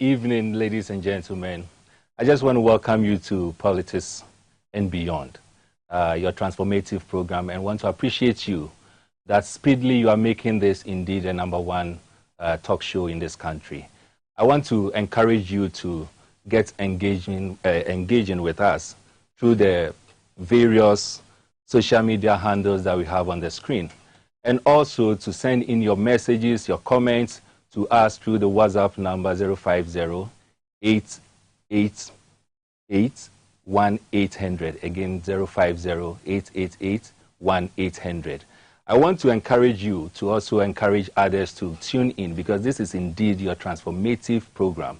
evening, ladies and gentlemen. I just want to welcome you to Politics and Beyond, your transformative program, and want to appreciate you that speedily you are making this indeed a #1 talk show in this country. I want to encourage you to get engaging with us through the various social media handles that we have on the screen, and also to send in your messages, your comments to us through the WhatsApp number 050-888-1800. Again, 050-888-1800. I want to encourage you to also encourage others to tune in, because this is indeed your transformative program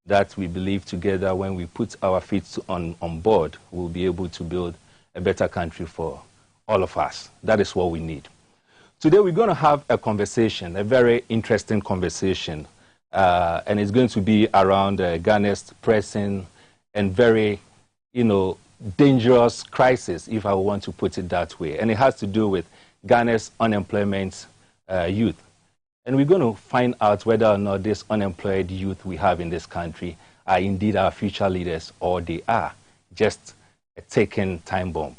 that we believe together, when we put our feet on board, we'll be able to build a better country for all of us. That is what we need. Today we're going to have a conversation, a very interesting conversation, and it's going to be around Ghana's pressing and very, dangerous crisis, if I want to put it that way. And it has to do with Ghana's unemployment youth. And we're going to find out whether or not this unemployed youth we have in this country are indeed our future leaders, or they are just a ticking time bomb.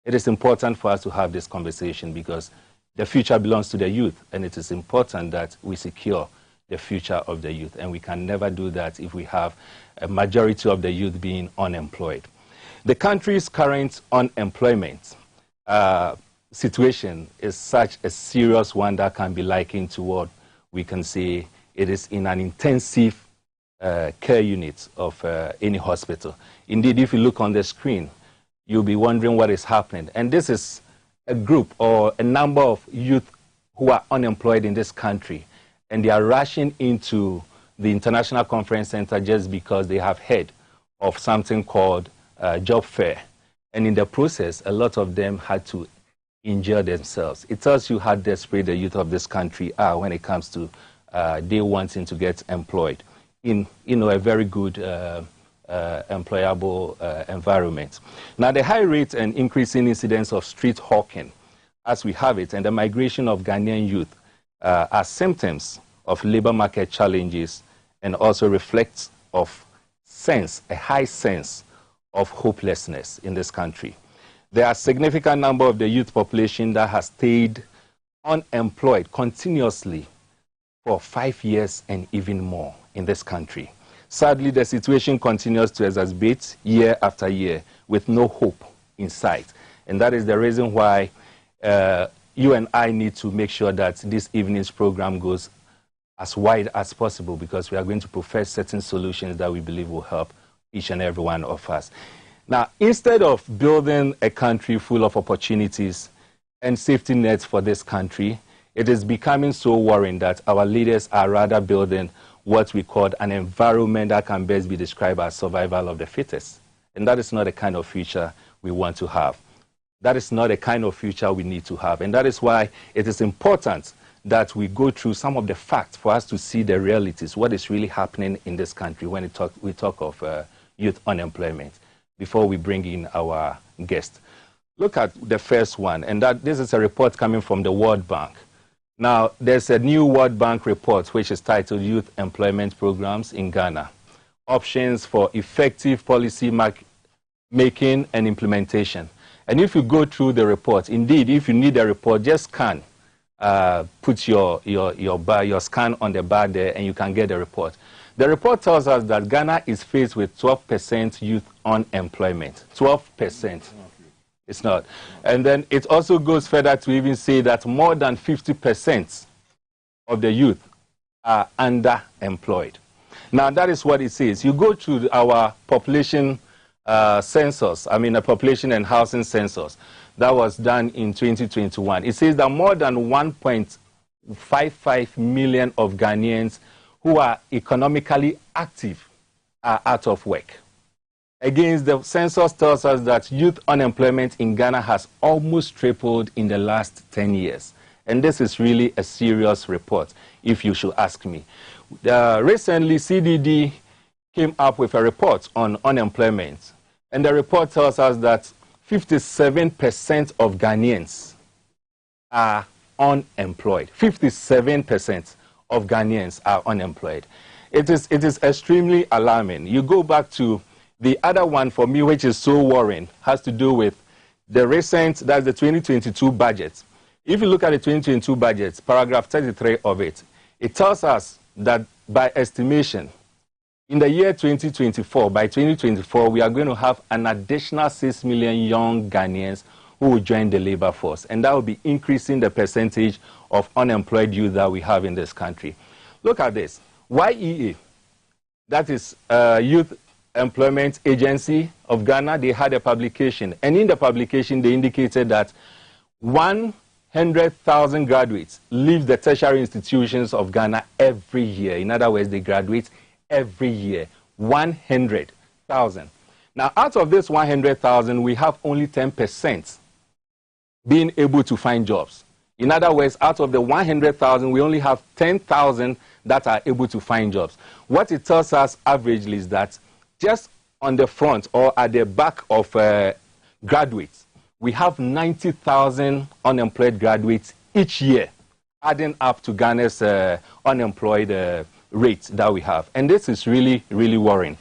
It is important for us to have this conversation, because the future belongs to the youth, and it is important that we secure the future of the youth. And we can never do that if we have a majority of the youth being unemployed. The country's current unemployment situation is such a serious one that can be likened to what we can say it is in an intensive care unit of any hospital. Indeed, if you look on the screen, you'll be wondering what is happening. And this is a group or a number of youth who are unemployed in this country, and they are rushing into the International Conference Center just because they have heard of something called job fair. And in the process, a lot of them had to injure themselves. It tells you how desperate the youth of this country are when it comes to they wanting to get employed in a very good employable environment. Now, the high rate and increasing incidence of street hawking, as we have it, and the migration of Ghanaian youth are symptoms of labor market challenges, and also reflects of a high sense of hopelessness in this country. There are a significant number of the youth population that has stayed unemployed continuously for 5 years and even more in this country. Sadly, the situation continues to exacerbate year after year with no hope in sight. And that is the reason why you and I need to make sure that this evening's program goes as wide as possible, because we are going to profess certain solutions that we believe will help each and every one of us. Now, instead of building a country full of opportunities and safety nets for this country, it is becoming so worrying that our leaders are rather building what we call an environment that can best be described as survival of the fittest. And that is not the kind of future we want to have. That is not the kind of future we need to have. And that is why it is important that we go through some of the facts for us to see the realities, what is really happening in this country when we talk of youth unemployment, before we bring in our guest. Look at the first one, and this is a report coming from the World Bank. Now, there's a new World Bank report which is titled Youth Employment Programs in Ghana, Options for Effective Policy Making and Implementation. And if you go through the report, indeed, if you need a report, just scan, put your scan on the bar there, and you can get the report. The report tells us that Ghana is faced with 12% youth unemployment. 12%. It's not. And then it also goes further to even say that more than 50% of the youth are underemployed. Now, that is what it says. You go to our population census, a population and housing census that was done in 2021. It says that more than 1.55 million of Ghanaians who are economically active are out of work. Again, the census tells us that youth unemployment in Ghana has almost tripled in the last 10 years. And this is really a serious report, if you should ask me. Recently, CDD came up with a report on unemployment. And the report tells us that 57% of Ghanaians are unemployed. 57% of Ghanaians are unemployed. it is extremely alarming. You go back to the other one for me, which is so worrying, has to do with the recent, that's the 2022 budget. If you look at the 2022 budget, paragraph 33 of it, it tells us that by estimation, in the year 2024, by 2024, we are going to have an additional 6 million young Ghanaians who will join the labor force. And that will be increasing the percentage of unemployed youth that we have in this country. Look at this. YEA, that is Youth Employment Agency of Ghana, they had a publication. And in the publication, they indicated that 100,000 graduates leave the tertiary institutions of Ghana every year. In other words, they graduate every year. 100,000. Now, out of this 100,000, we have only 10% being able to find jobs. In other words, out of the 100,000, we only have 10,000 that are able to find jobs. What it tells us averagely is that just on the front or at the back of graduates, we have 90,000 unemployed graduates each year, adding up to Ghana's unemployed rate that we have. And this is really, really worrying.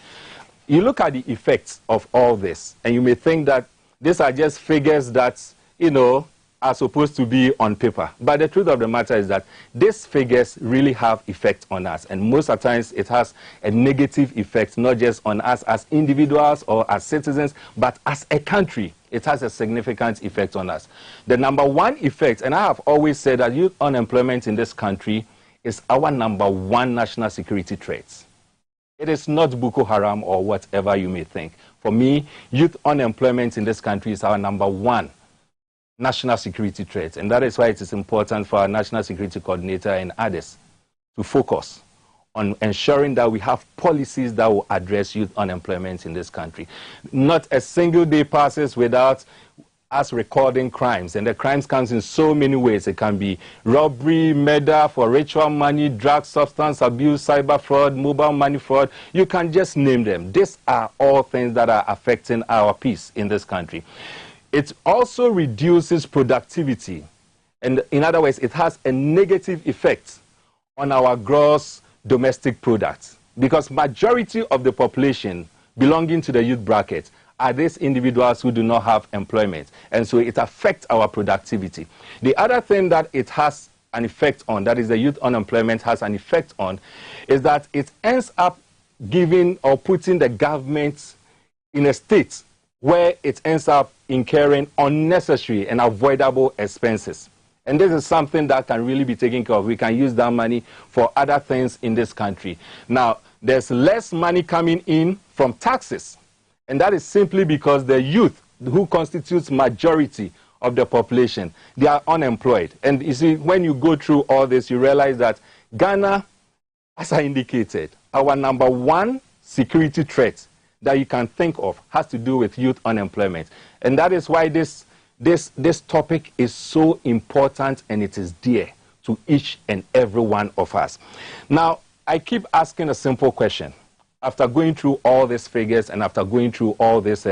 You look at the effects of all this, and you may think that these are just figures that, you know, are supposed to be on paper. But the truth of the matter is that these figures really have effect on us. And most of the times it has a negative effect, not just on us as individuals or as citizens, but as a country. It has a significant effect on us. The number one effect, and I have always said that youth unemployment in this country is our number one national security threat. It is not Boko Haram or whatever you may think. For me, youth unemployment in this country is our number one national security threat. And that is why it is important for our National Security Coordinator and others to focus on ensuring that we have policies that will address youth unemployment in this country. Not a single day passes without us recording crimes. And the crimes comes in so many ways. It can be robbery, murder for ritual money, drug, substance abuse, cyber fraud, mobile money fraud. You can just name them. These are all things that are affecting our peace in this country. It also reduces productivity. And in other words, it has a negative effect on our gross domestic product, because majority of the population belonging to the youth bracket are these individuals who do not have employment. And so it affects our productivity. The other thing that it has an effect on, that is the youth unemployment has an effect on, is that it ends up giving or putting the government in a state where it ends up incurring unnecessary and avoidable expenses. And this is something that can really be taken care of. We can use that money for other things in this country. Now, there's less money coming in from taxes. And that is simply because the youth, who constitutes majority of the population, they are unemployed. And you see, when you go through all this, you realize that Ghana, as I indicated, our number one security threat that you can think of has to do with youth unemployment. And that is why this topic is so important, and it is dear to each and every one of us. Now, I keep asking a simple question. After going through all these figures and after going through all these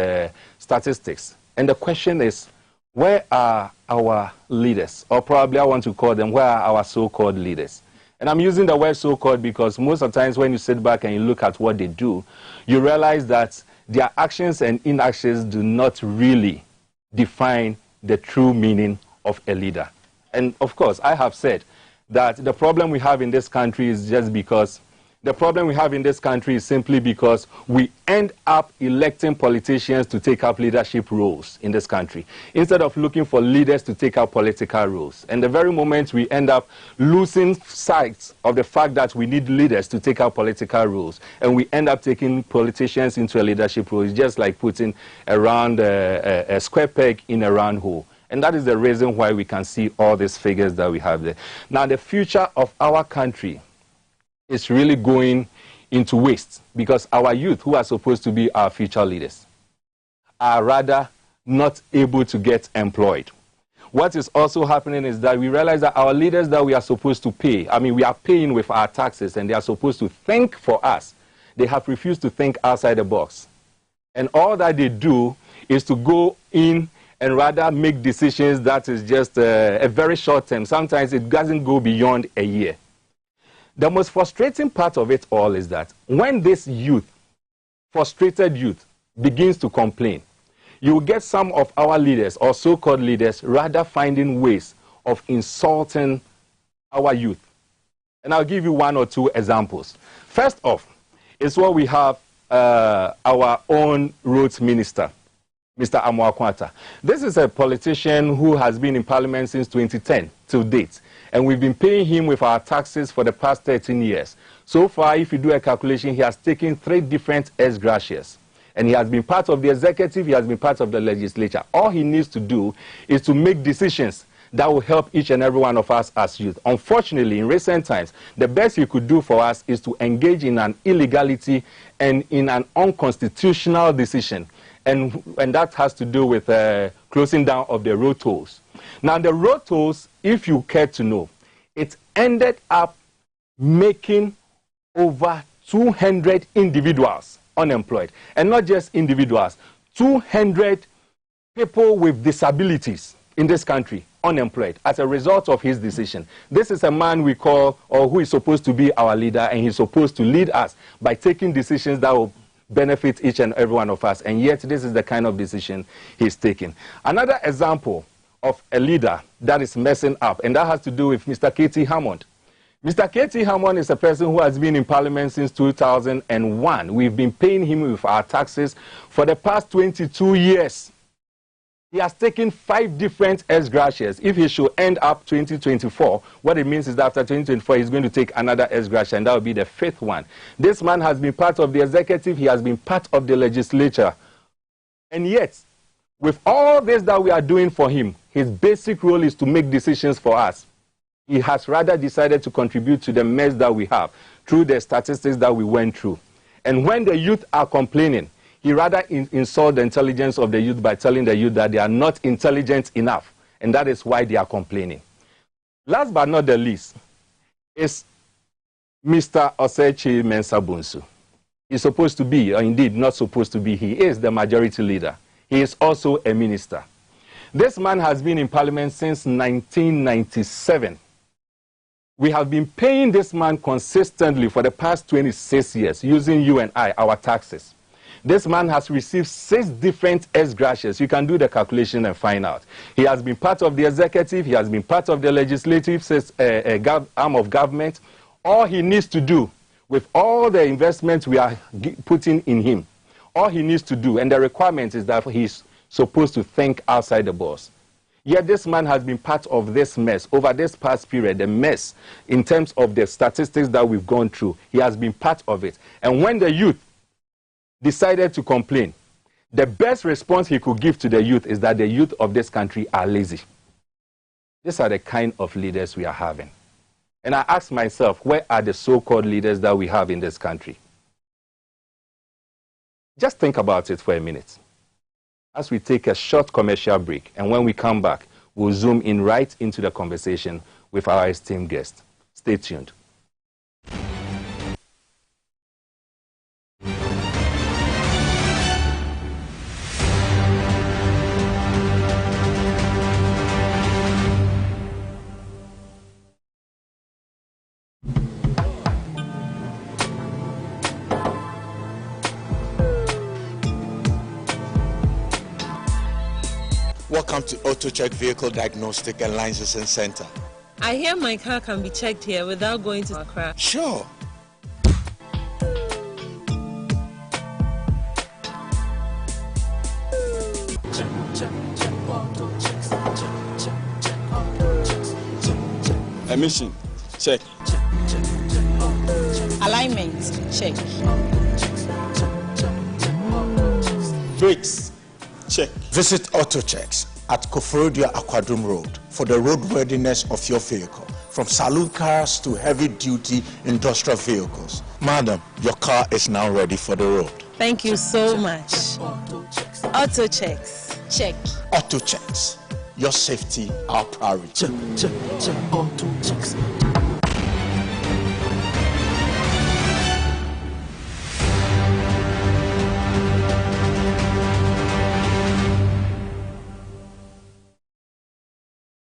statistics, and the question is, where are our leaders? Or probably I want to call them, where are our so-called leaders? And I'm using the word so-called because most of the times when you sit back and you look at what they do, you realize that their actions and inactions do not really define the true meaning of a leader. And of course, I have said that the problem we have in this country is just because the problem we have in this country is simply because we end up electing politicians to take up leadership roles in this country instead of looking for leaders to take up political roles. And the very moment we end up losing sight of the fact that we need leaders to take up political roles, and we end up taking politicians into a leadership role, it's just like putting a square peg in a round hole. And that is the reason why we can see all these figures that we have there. Now, the future of our country is really going into waste because our youth, who are supposed to be our future leaders, are rather not able to get employed. What is also happening is that we realize that our leaders that we are supposed to pay, I mean, we are paying with our taxes and they are supposed to think for us. They have refused to think outside the box. And all that they do is to go in and rather make decisions that is just a very short term. Sometimes it doesn't go beyond a year. The most frustrating part of it all is that when this youth, frustrated youth, begins to complain, you will get some of our leaders or so-called leaders rather finding ways of insulting our youth. And I'll give you one or two examples. First off is what we have our own roads minister, Mr. Amwakwata. This is a politician who has been in parliament since 2010 till date. And we've been paying him with our taxes for the past 13 years. So far, if you do a calculation, he has taken 3 different ex gracias. And he has been part of the executive, he has been part of the legislature. All he needs to do is to make decisions that will help each and every one of us as youth. Unfortunately, in recent times, the best he could do for us is to engage in an illegality and in an unconstitutional decision. And that has to do with closing down of the road tolls. Now, the road tolls, if you care to know, it ended up making over 200 individuals unemployed. And not just individuals, 200 people with disabilities in this country unemployed as a result of his decision. This is a man we call, or who is supposed to be our leader, and he's supposed to lead us by taking decisions that will benefit each and every one of us. And yet, this is the kind of decision he's taking. Another example of a leader that is messing up, and that has to do with Mr. K.T. Hammond. Mr. K.T. Hammond is a person who has been in parliament since 2001. We've been paying him with our taxes for the past 22 years. He has taken 5 different ex gracias. If he should end up 2024, what it means is that after 2024, he's going to take another ex gratia, and that will be the 5th one. This man has been part of the executive, he has been part of the legislature. And yet, with all this that we are doing for him, his basic role is to make decisions for us. He has rather decided to contribute to the mess that we have through the statistics that we went through. And when the youth are complaining, he rather insult the intelligence of the youth by telling the youth that they are not intelligent enough, and that is why they are complaining. Last but not the least is Mr. Osechi Mensah Bonsu. He's supposed to be, or indeed not supposed to be, he is the majority leader. He is also a minister. This man has been in parliament since 1997. We have been paying this man consistently for the past 26 years using you and I, our taxes. This man has received 6 different ex gracias. You can do the calculation and find out. He has been part of the executive. He has been part of the legislative arm of government. All he needs to do with all the investments we are putting in him, all he needs to do, and the requirement is that he's supposed to think outside the box. Yet this man has been part of this mess over this past period, the mess in terms of the statistics that we've gone through. He has been part of it. And when the youth decided to complain, the best response he could give to the youth is that the youth of this country are lazy. These are the kind of leaders we are having. And I ask myself, where are the so-called leaders that we have in this country? Just think about it for a minute. As we take a short commercial break, and when we come back, we'll zoom in right into the conversation with our esteemed guest. Stay tuned. Welcome to AutoCheck Vehicle Diagnostic and Licensing Center. I hear my car can be checked here without going to Accra. Sure. Emission, check. Alignment, check. Brakes, check. Visit AutoChecks at Koforidua Aquadum Road for the roadworthiness of your vehicle, from saloon cars to heavy-duty industrial vehicles. Madam, your car is now ready for the road. Thank you so much. AutoChecks, check. AutoChecks, your safety, our priority. Check, AutoChecks.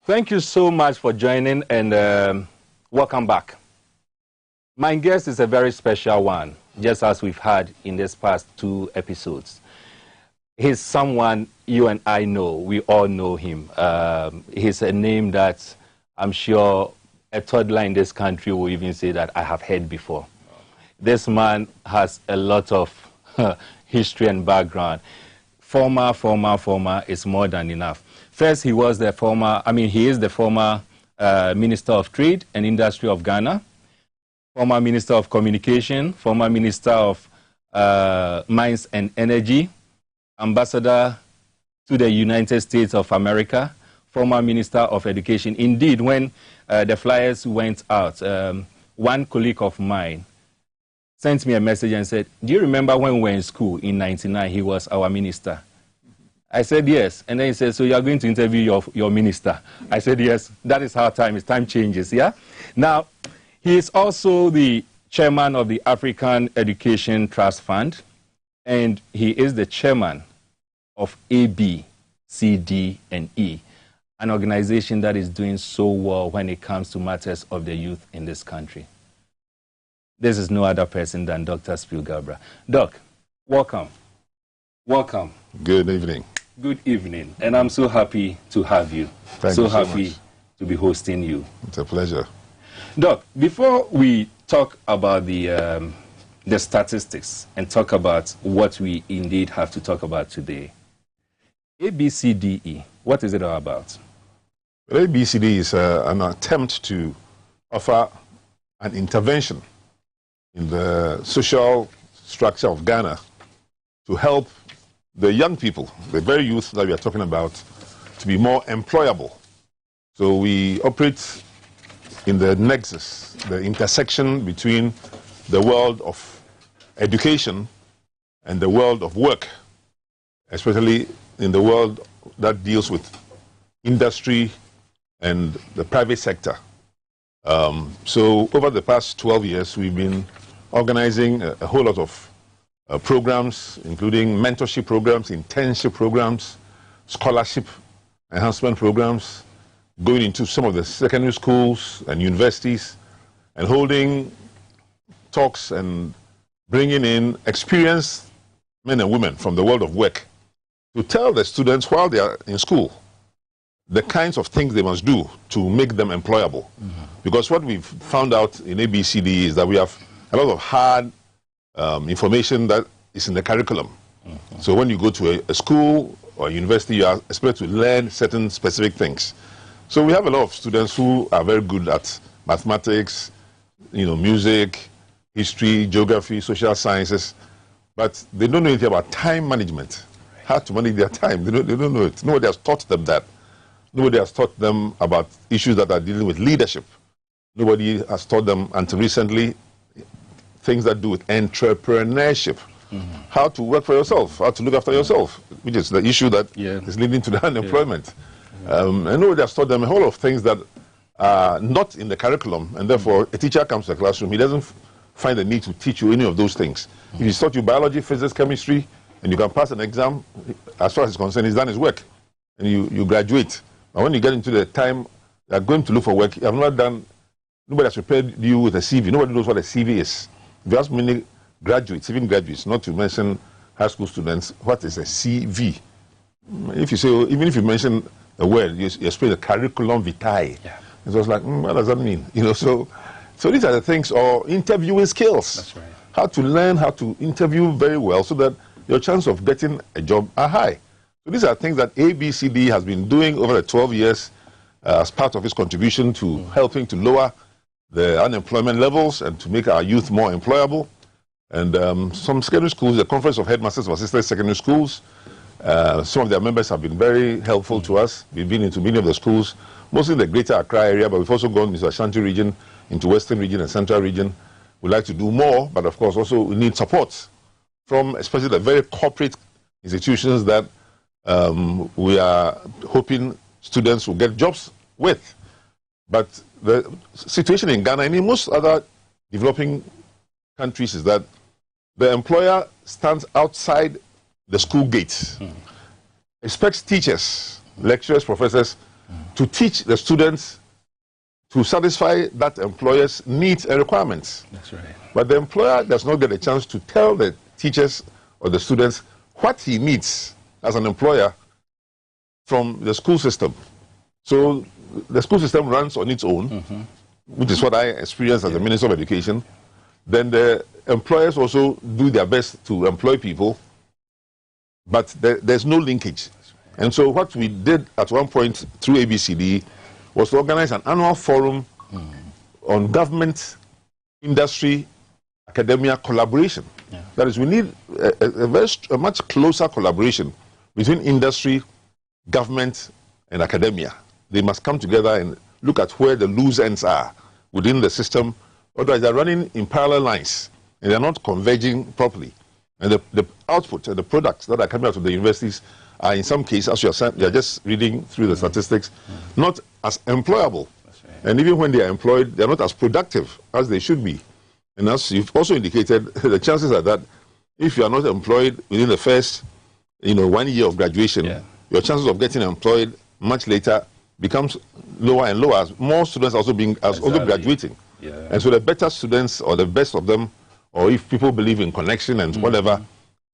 Thank you so much for joining, and welcome back. My guest is a very special one, just as we've had in this past 2 episodes. He's someone you and I know. We all know him. He's a name that I'm sure a toddler in this country will even say that I have heard before. This man has a lot of history and background. Former is more than enough. First, he is the former Minister of Trade and Industry of Ghana, former Minister of Communication, former Minister of Mines and Energy, Ambassador to the United States of America, former Minister of Education. Indeed, when the flyers went out, one colleague of mine sent me a message and said, do you remember when we were in school in 99, he was our minister? I said, yes. And then he said, so you are going to interview your minister? I said, yes. That is how time changes, yeah? Now, he is also the chairman of the African Education Trust Fund, and he is the chairman of AB, CD, and E, an organization that is doing so well when it comes to matters of the youth in this country. This is no other person than Dr. Spielgabra. Doc, welcome. Welcome. Good evening. Good evening. And I'm so happy to have you. Thank you so happy much. To be hosting you. It's a pleasure. Doc, before we talk about the statistics and talk about what we indeed have to talk about today, ABCDE, what is it all about? ABCD is an attempt to offer an intervention in the social structure of Ghana to help the young people, the very youth that we are talking about, to be more employable. So we operate in the nexus, the intersection between the world of education and the world of work, especially in the world that deals with industry and the private sector. So over the past 12 years, we've been organizing a whole lot of programs, including mentorship programs, internship programs, scholarship enhancement programs, going into some of the secondary schools and universities, and holding talks and bringing in experienced men and women from the world of work to tell the students while they are in school the kinds of things they must do to make them employable. Because what we've found out in ABCD is that we have a lot of hard information that is in the curriculum. So when you go to a school or a university, you are expected to learn certain specific things. So we have a lot of students who are very good at mathematics, music, history, geography, social sciences, but they don't know anything about time management, how to manage their time. They don't know it. Nobody has taught them that. Nobody has taught them about issues that are dealing with leadership. Nobody has taught them, until recently, things that do with entrepreneurship. How to work for yourself, how to look after yourself, which is the issue that is leading to the unemployment. And nobody has taught them a whole lot of things that are not in the curriculum, and therefore a teacher comes to the classroom, he doesn't find the need to teach you any of those things. If he's taught you biology, physics, chemistry, and you can pass an exam, as far as he's concerned, he's done his work, and you graduate. But when you get into the time you're going to look for work, you have not done, nobody has prepared you with a CV. Nobody knows what a CV is. If you ask many graduates, even graduates, not to mention high school students, what is a CV? If you say, even if you mention a word, you explain the curriculum vitae. It was like, what does that mean? So these are the things, or interviewing skills. That's right. How to learn how to interview very well so that your chance of getting a job are high. So these are things that ABCD has been doing over the 12 years as part of its contribution to helping to lower the unemployment levels and to make our youth more employable. And some secondary schools, the Conference of Headmasters of Assisted Secondary Schools, some of their members have been very helpful to us. We've been into many of the schools, mostly in the greater Accra area, but we've also gone into the Ashanti region, into Western region and Central region. We'd like to do more, but of course also we need support from especially the very corporate institutions that we are hoping students will get jobs with. But the situation in Ghana and in most other developing countries is that the employer stands outside the school gates, expects teachers, lecturers, professors to teach the students to satisfy that employer's needs and requirements. That's right. But the employer does not get a chance to tell the teachers or the students what he needs as an employer from the school system. So the school system runs on its own, which is what I experienced as the Minister of Education. Then the employers also do their best to employ people, but there's no linkage. And so what we did at one point through ABCD was to organize an annual forum on government, industry, academia collaboration. Yeah. That is, we need a much closer collaboration between industry, government, and academia. They must come together and look at where the loose ends are within the system. Otherwise, they're running in parallel lines, and they're not converging properly. And the output and the products that are coming out of the universities are, in some cases, as you're just reading through the statistics, not as employable. Right. And even when they are employed, they're not as productive as they should be. And as you've also indicated, the chances are that if you are not employed within the first 1 year of graduation, your chances of getting employed much later becomes lower and lower as more students also also graduating. Yeah. And so the better students, or the best of them, or if people believe in connection and whatever,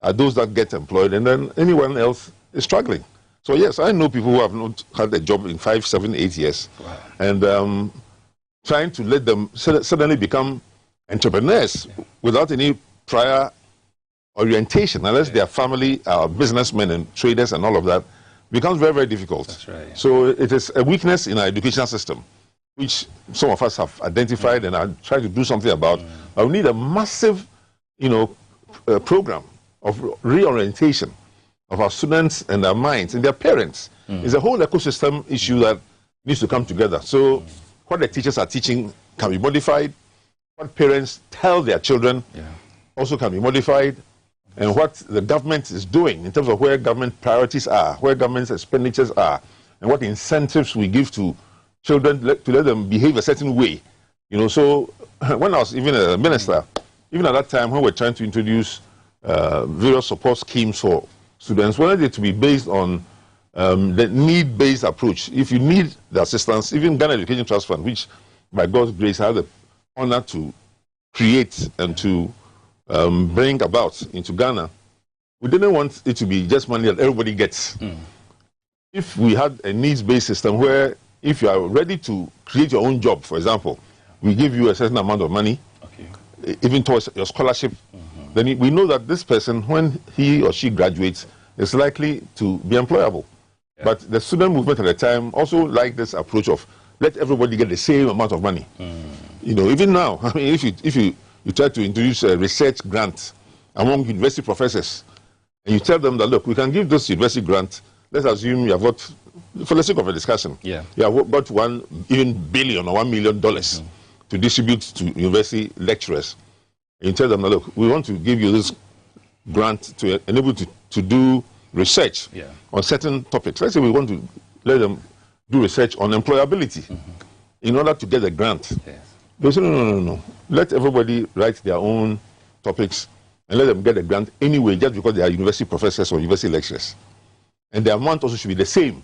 are those that get employed, and then anyone else is struggling. So yes, I know people who have not had a job in 5, 7, 8 years, and trying to let them suddenly become entrepreneurs without any prior orientation, unless their family are businessmen and traders and all of that, becomes very, very difficult. That's right. So it is a weakness in our educational system, which some of us have identified and are trying to do something about. But we need a massive, program of reorientation of our students and their minds and their parents. It's a whole ecosystem issue that needs to come together. So what the teachers are teaching can be modified. What parents tell their children also can be modified. And what the government is doing in terms of where government priorities are, where government's expenditures are, and what incentives we give to children to let them behave a certain way. So when I was even a minister, even at that time when we were trying to introduce various support schemes for students, we wanted it to be based on the need-based approach. If you need the assistance, even Ghana Education Trust Fund, which by God's grace I had the honor to create and to bring about into Ghana, we didn't want it to be just money that everybody gets. If we had a needs-based system where if you are ready to create your own job, for example, we give you a certain amount of money, even towards your scholarship, then we know that this person, when he or she graduates, is likely to be employable. But the student movement at the time also liked this approach of let everybody get the same amount of money. Even now, I mean, if you try to introduce a research grant among university professors, and you tell them that, look, we can give this university grant, let's assume you have got, for the sake of a discussion, you have got $1 billion or $1 million to distribute to university lecturers. And you tell them, look, we want to give you this grant to enable you to do research on certain topics. Let's say we want to let them do research on employability in order to get a grant. They say, no. Let everybody write their own topics and let them get a grant anyway, just because they are university professors or university lecturers. And the amount also should be the same.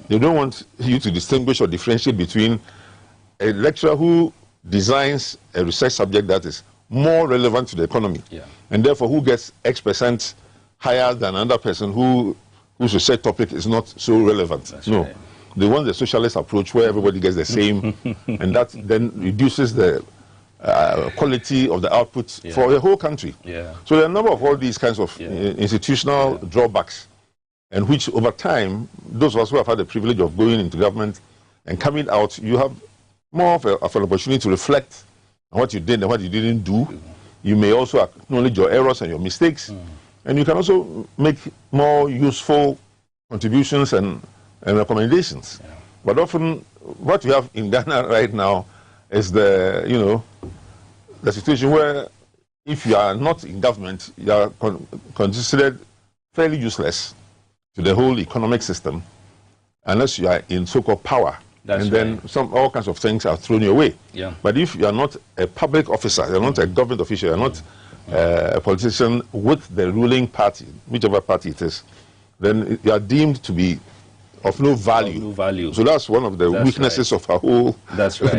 They don't want you to distinguish or differentiate between a lecturer who designs a research subject that is more relevant to the economy, and therefore who gets X% higher than another person whose research topic is not so relevant. That's right. They want the socialist approach where everybody gets the same, and that then reduces the quality of the output for the whole country. So there are a number of all these kinds of institutional drawbacks, and which over time, those of us who have had the privilege of going into government and coming out, you have more of an opportunity to reflect on what you did and what you didn't do. You may also acknowledge your errors and your mistakes, and you can also make more useful contributions and recommendations. But often, what we have in Ghana right now is the situation where if you are not in government, you are considered fairly useless to the whole economic system unless you are in so-called power. Then all kinds of things are thrown your way. But if you are not a public officer, you are not a government official, you are not a politician with the ruling party, whichever party it is, then you are deemed to be of no value. Of no value. So that's one of the weaknesses of our whole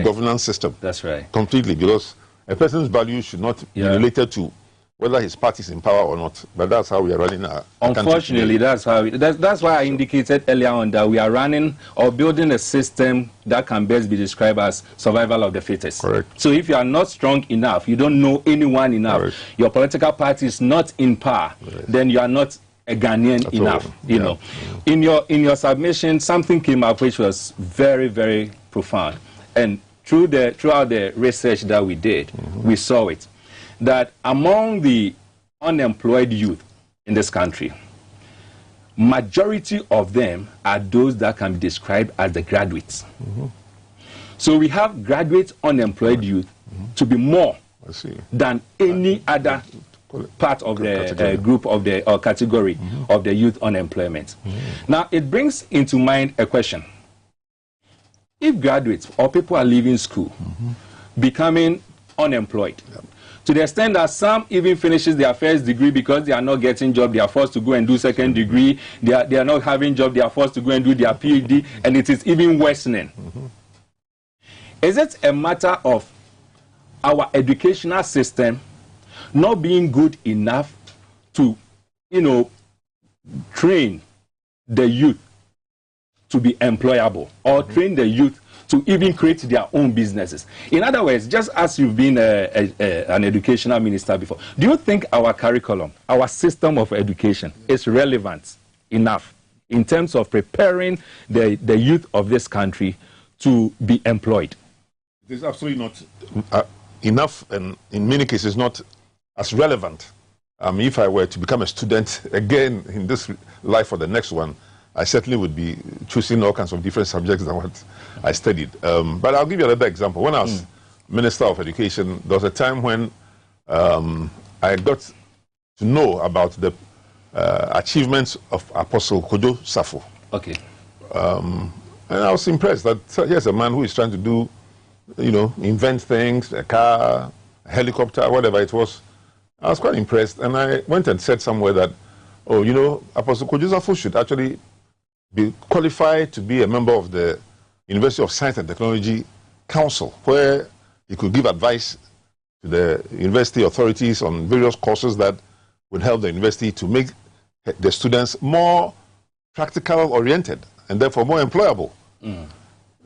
governance system. That's right. Completely, because a person's value should not be related to whether his party is in power or not. But that's how we are running our Unfortunately, that's how. That's why I indicated earlier on that we are running or building a system that can best be described as survival of the fittest. Correct. So if you are not strong enough, you don't know anyone enough, Correct. your political party is not in power, then you are not a Ghanaian enough. You know, in your submission, something came up which was very, very profound, and throughout the research that we did, we saw it. That among the unemployed youth in this country, majority of them are those that can be described as the graduates. So we have graduate unemployed youth to be more than any other part of the group of the category of the youth unemployment. Now it brings into mind a question. If graduates or people are leaving school, becoming unemployed, to the extent that some even finishes their first degree because they are not getting job, they are forced to go and do second degree, they are not having job, they are forced to go and do their PhD, and it is even worsening. Is it a matter of our educational system not being good enough to, train the youth to be employable, or train the youth to even create their own businesses? In other words, just as you've been an educational minister before, do you think our curriculum, our system of education is relevant enough in terms of preparing the youth of this country to be employed? It is absolutely not enough, and in many cases not as relevant. If I were to become a student again in this life or the next one, I certainly would be choosing all kinds of different subjects than what I studied. But I'll give you another example. When I was Minister of Education, there was a time when I got to know about the achievements of Apostle Kojo Safo. Okay. And I was impressed that here's a man who is trying to do, invent things, a car, a helicopter, whatever it was. I was quite impressed, and I went and said somewhere that, Apostle Kojo Safo should actually be qualified to be a member of the University of Science and Technology Council, where he could give advice to the university authorities on various courses that would help the university to make the students more practical oriented and therefore more employable.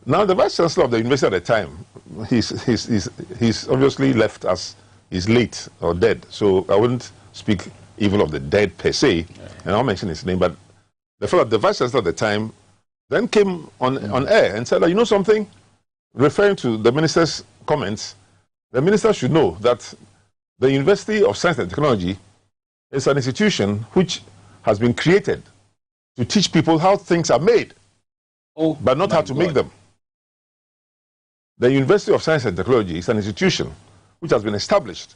Now the vice chancellor of the university at the time, he's obviously left us, he's late or dead, so I wouldn't speak evil of the dead per se, and I'll mention his name, but the fellow, the vice chancellor at the time, then came on air and said, you know something, referring to the minister's comments, the minister should know that the University of Science and Technology is an institution which has been created to teach people how things are made, but not how to make them. The University of Science and Technology is an institution which has been established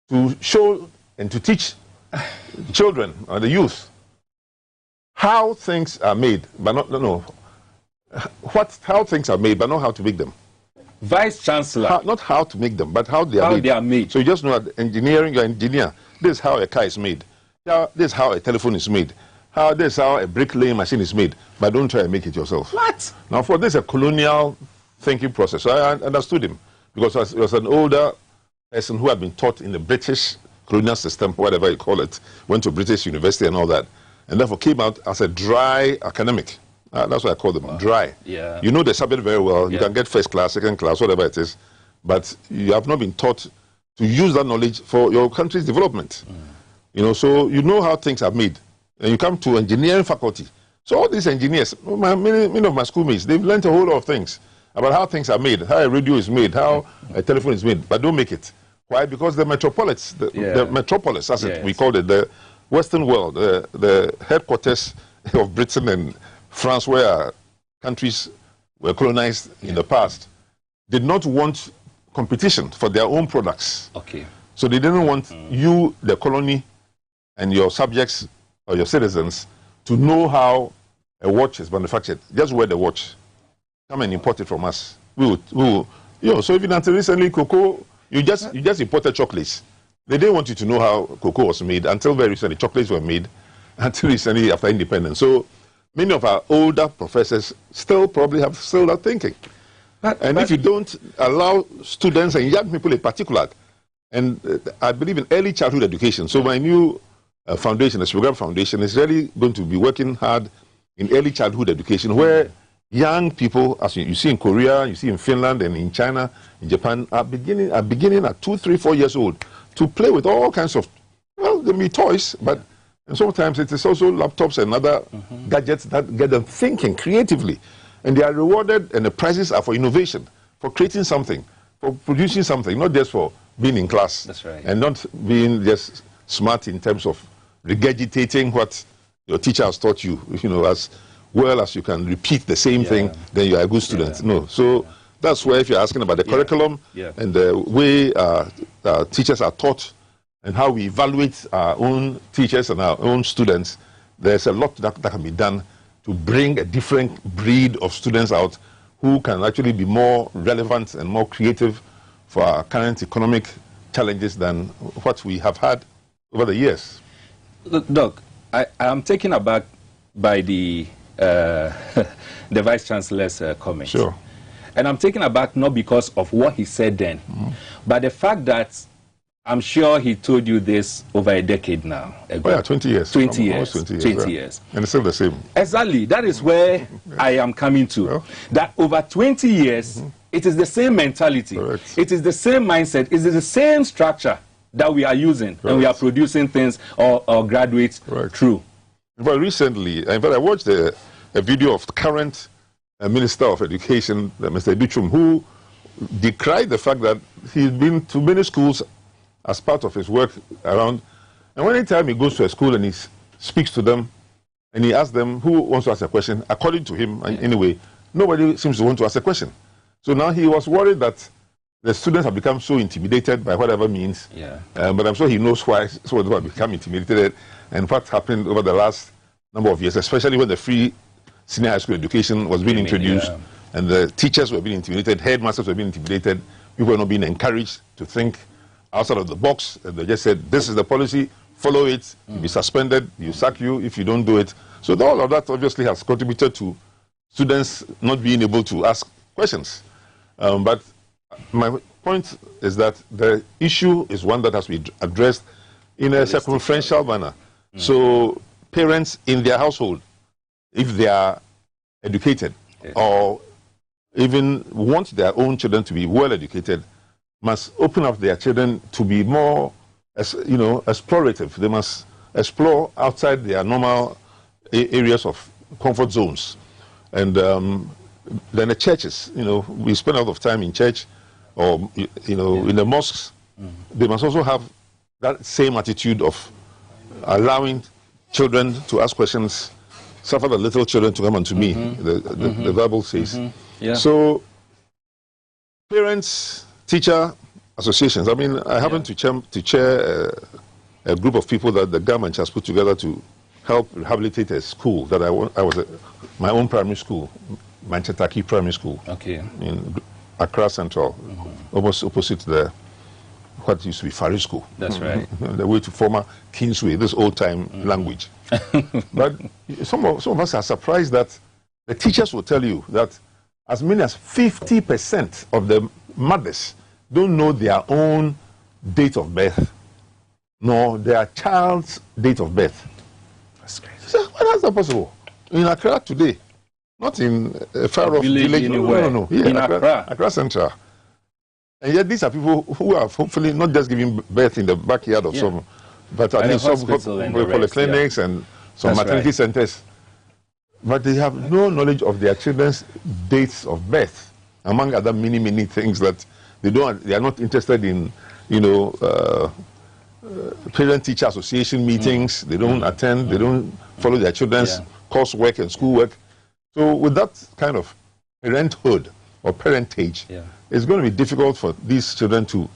to show and to teach children or the youth how things are made, but how things are made, but not how to make them. Vice Chancellor. Not how to make them, but how they are made. So you just know that engineering, you're an engineer. This is how a car is made. This is how a telephone is made. This is how a bricklaying machine is made. But don't try and make it yourself. What? Now, for this, a colonial thinking process. So I understood him, because he was an older person who had been taught in the British colonial system, whatever you call it, went to British University and all that, and therefore came out as a dry academic. That's what I call them, dry. Yeah. You know the subject very well. You can get first class, second class, whatever it is, but you have not been taught to use that knowledge for your country's development. So you know how things are made. And you come to engineering faculty. So all these engineers, many of my schoolmates, they've learned a whole lot of things about how things are made, how a radio is made, how a telephone is made, but don't make it. Why? Because the metropolis, the metropolis, as we called it, the Western world, the headquarters of Britain and France, where countries were colonized in the past, did not want competition for their own products. Okay. So they didn't want you, the colony, and your subjects or your citizens to know how a watch is manufactured. Just wear the watch. Come and import it from us. So even until recently, cocoa, you just imported chocolates. They didn't want you to know how cocoa was made until very recently. Chocolates were made until recently after independence. So many of our older professors still probably have still that thinking. But if you don't allow students and young people in particular, and I believe in early childhood education, so my new foundation, the Program Foundation, is really going to be working hard in early childhood education, where young people, as you see in Korea, you see in Finland and in China, in Japan, are beginning at 2, 3, 4 years old to play with all kinds of, well, they may be toys, but and sometimes it is also laptops and other gadgets that get them thinking creatively. And they are rewarded, and the prizes are for innovation, for creating something, for producing something, not just for being in class. That's right. And not being just smart in terms of regurgitating what your teacher has taught you, as well as you can repeat the same thing, then you are a good student. No. So that's where, if you're asking about the curriculum and the way teachers are taught and how we evaluate our own teachers and our own students, there's a lot that can be done to bring a different breed of students out who can actually be more relevant and more creative for our current economic challenges than what we have had over the years. Look, Doc, I am taken aback by the the Vice Chancellor's comment. Sure. And I'm taken aback not because of what he said then, but the fact that I'm sure he told you this over a decade now ago. Oh, yeah, 20 years. 20 years. 20 years. And it's still the same. Exactly. That is where I am coming to. Well, that over 20 years, it is the same mentality. Correct. It is the same mindset. It is the same structure that we are using. Correct. And we are producing things or graduates through. But recently, in fact, I watched a video of the current Minister of Education, Mr. Bichum, who decried the fact that he's been to many schools as part of his work around. And anytime he goes to a school and he speaks to them and he asks them who wants to ask a question, according to him, anyway, nobody seems to want to ask a question. So now he was worried that the students have become so intimidated by whatever means. But I'm sure he knows why some of them have become intimidated and what happened over the last number of years, especially when the free senior high school education was being introduced and the teachers were being intimidated, headmasters were being intimidated, people were not being encouraged to think outside of the box. And they just said, this is the policy, follow it, you'll be suspended, you sack you if you don't do it. So all of that obviously has contributed to students not being able to ask questions. But my point is that the issue is one that has to be addressed in a circumferential manner. So parents in their household, if they are educated or even want their own children to be well educated, must open up their children to be more, explorative. They must explore outside their normal areas of comfort zones. And then the churches, we spend a lot of time in church or, in the mosques. They must also have that same attitude of allowing children to ask questions. Suffer the little children to come unto me, the Bible says. So parents, teacher associations. I mean, I happen to chair a group of people that the government has put together to help rehabilitate a school that I was my own primary school, Manchetaki Primary School, in Accra Central, almost opposite what used to be Fari School. That's right. The way to former Kingsway, this old-time language. But some of us are surprised that the teachers will tell you that as many as 50% of the mothers don't know their own date of birth, nor their child's date of birth. That's crazy. So, how is that possible? In Accra today, not in a far-off village. No. Here, in Accra Central. And yet these are people who are hopefully not just giving birth in the backyard of some, but at least some polyclinics and some maternity centers. But they have no knowledge of their children's dates of birth, among other many things that they are not interested in, parent-teacher association meetings. They don't attend. They don't follow their children's coursework and schoolwork. So with that kind of parenthood or parentage, it's going to be difficult for these children to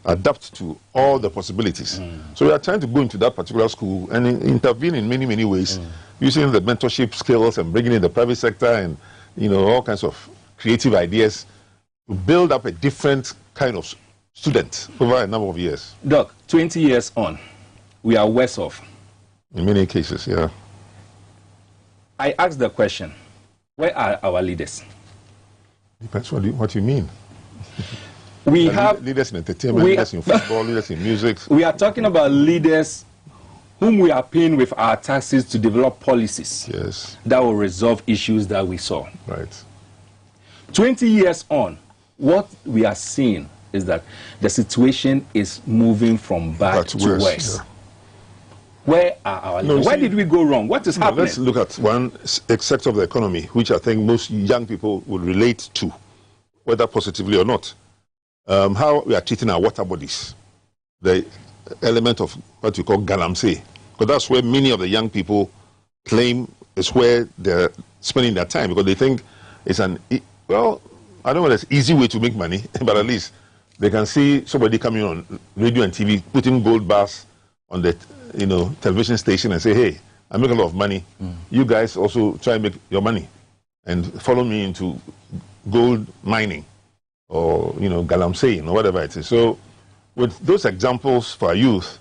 adapt to all the possibilities. So we are trying to go into that particular school and intervene in many ways, using the mentorship skills and bringing in the private sector and all kinds of creative ideas to build up a different kind of student over a number of years. Doc, 20 years on, we are worse off. In many cases, I asked the question, where are our leaders? Depends what you mean. We have leaders in entertainment, leaders in football, leaders in music. We are talking about leaders whom we are paying with our taxes to develop policies that will resolve issues that we saw. Right. 20 years on, what we are seeing is that the situation is moving from bad to worse. Yeah. Where are our leaders? Where did we go wrong? What is happening? Let's look at one sector of the economy, which I think most young people will relate to, whether positively or not. How we are treating our water bodies, the element of what we call galamsey, because that's where many of the young people claim is where they're spending their time, because they think it's well, I don't know whether it's an easy way to make money, but at least they can see somebody coming on radio and TV putting gold bars on the television station and say, hey, I make a lot of money. You guys also try and make your money and follow me into gold mining or galamsey or whatever it is. So with those examples for our youth,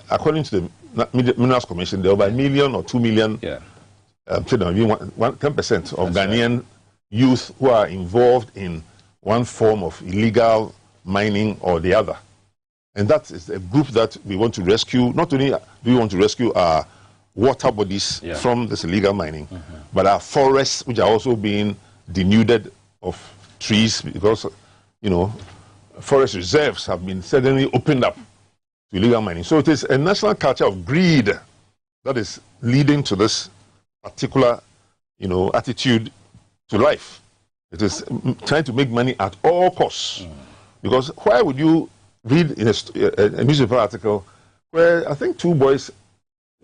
according to the Minerals Commission, there are about 1 million or 2 million 10% of Ghanaian youth who are involved in one form of illegal mining or the other. And that is a group that we want to rescue. Not only do we want to rescue our water bodies from this illegal mining, but our forests, which are also being denuded of trees, because forest reserves have been suddenly opened up to illegal mining. So it is a national culture of greed that is leading to this particular attitude to life. It is trying to make money at all costs. Because why would you read in a newspaper article where I think 2 boys,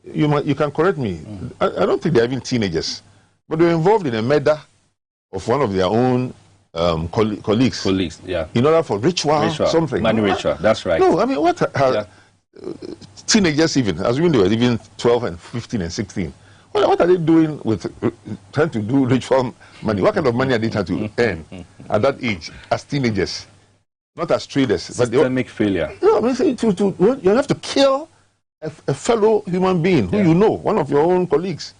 you can correct me, I don't think they're even teenagers, but they're involved in a murder of one of their own colleagues. In order for ritual something. Money ritual, that's right. No, I mean, what teenagers even, assuming they were even 12 and 15 and 16, what are they doing with trying to do ritual money? What kind of money are they trying to earn at that age as teenagers? Not as traders. Systemic failure. No, I mean, you have to kill a fellow human being who one of your own colleagues.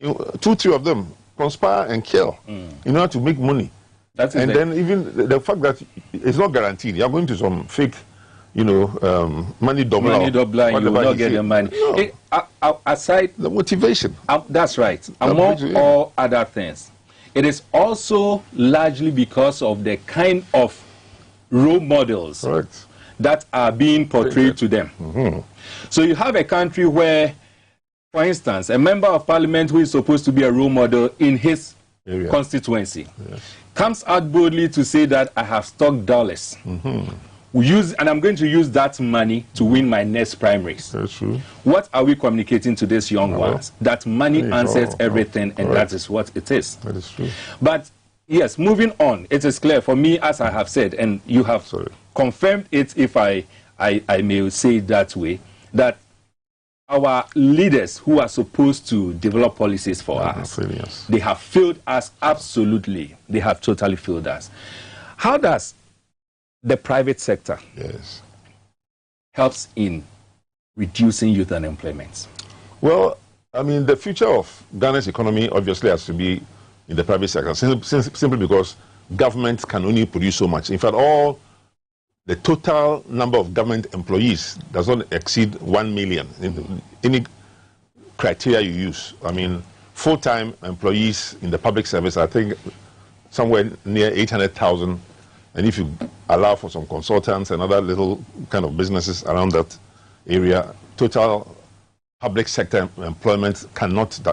2, 3 of them conspire and kill in order to make money. Then even the fact that it's not guaranteed. You're going to some fake, money doubler. Money doubler, you will not get the money. No. Aside the motivation. That's right. Among all other things, it is also largely because of the kind of role models that are being portrayed to them. So you have a country where, for instance, a member of parliament who is supposed to be a role model in his constituency comes out boldly to say that I have stocked dollars. And I'm going to use that money to win my next primaries. That's true. What are we communicating to these young ones? That money answers everything, and that is what it is. That is true. But yes, moving on, it is clear for me, as I have said, and you have confirmed it, if I may say it that way, that our leaders who are supposed to develop policies for us, they have failed us absolutely. They have totally failed us. How does the private sector helps in reducing youth unemployment? Well, I mean, the future of Ghana's economy obviously has to be in the private sector, simply because government can only produce so much. In fact, the total number of government employees does not exceed 1 million. In any criteria you use. I mean, full-time employees in the public service, I think somewhere near 800,000. And if you allow for some consultants and other little kind of businesses around that area, total public sector employment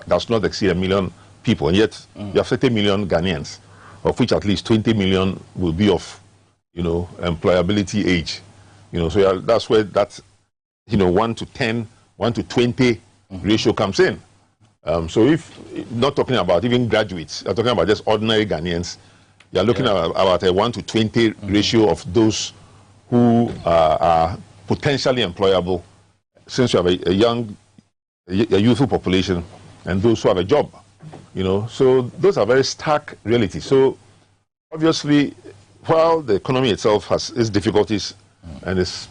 does not exceed 1 million people. And yet, you have 30 million Ghanaians, of which at least 20 million will be of, employability age. So that's where that, 1 to 10, 1 to 20 ratio comes in. So if, not talking about even graduates, you're talking about just ordinary Ghanaians, you're looking at about a 1 to 20 ratio of those who are potentially employable, since you have a youthful population and those who have a job. So those are very stark realities. So obviously, while the economy itself has its difficulties and is,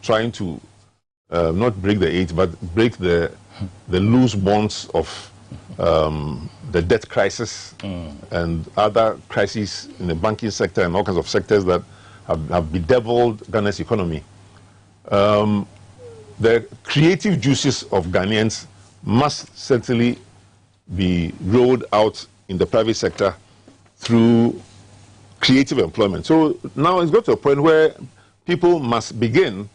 trying to not break the age, but break the loose bonds of the debt crisis and other crises in the banking sector and all kinds of sectors that have bedeviled Ghana's economy. The creative juices of Ghanaians must certainly be rolled out in the private sector through creative employment. So now it's got to a point where people must begin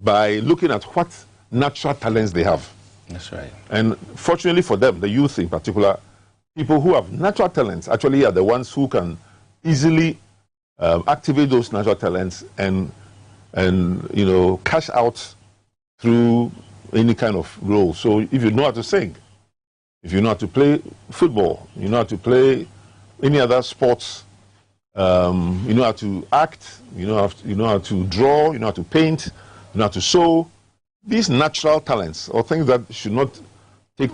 by looking at what natural talents they have. That's right. And fortunately for them, the youth in particular, people who have natural talents actually are the ones who can easily activate those natural talents and cash out through any kind of role. So if you know how to sing, if you know how to play football, you know how to play any other sports, you know how to act, you know how to draw, you know how to paint, you know how to sew. These natural talents, or things that should not take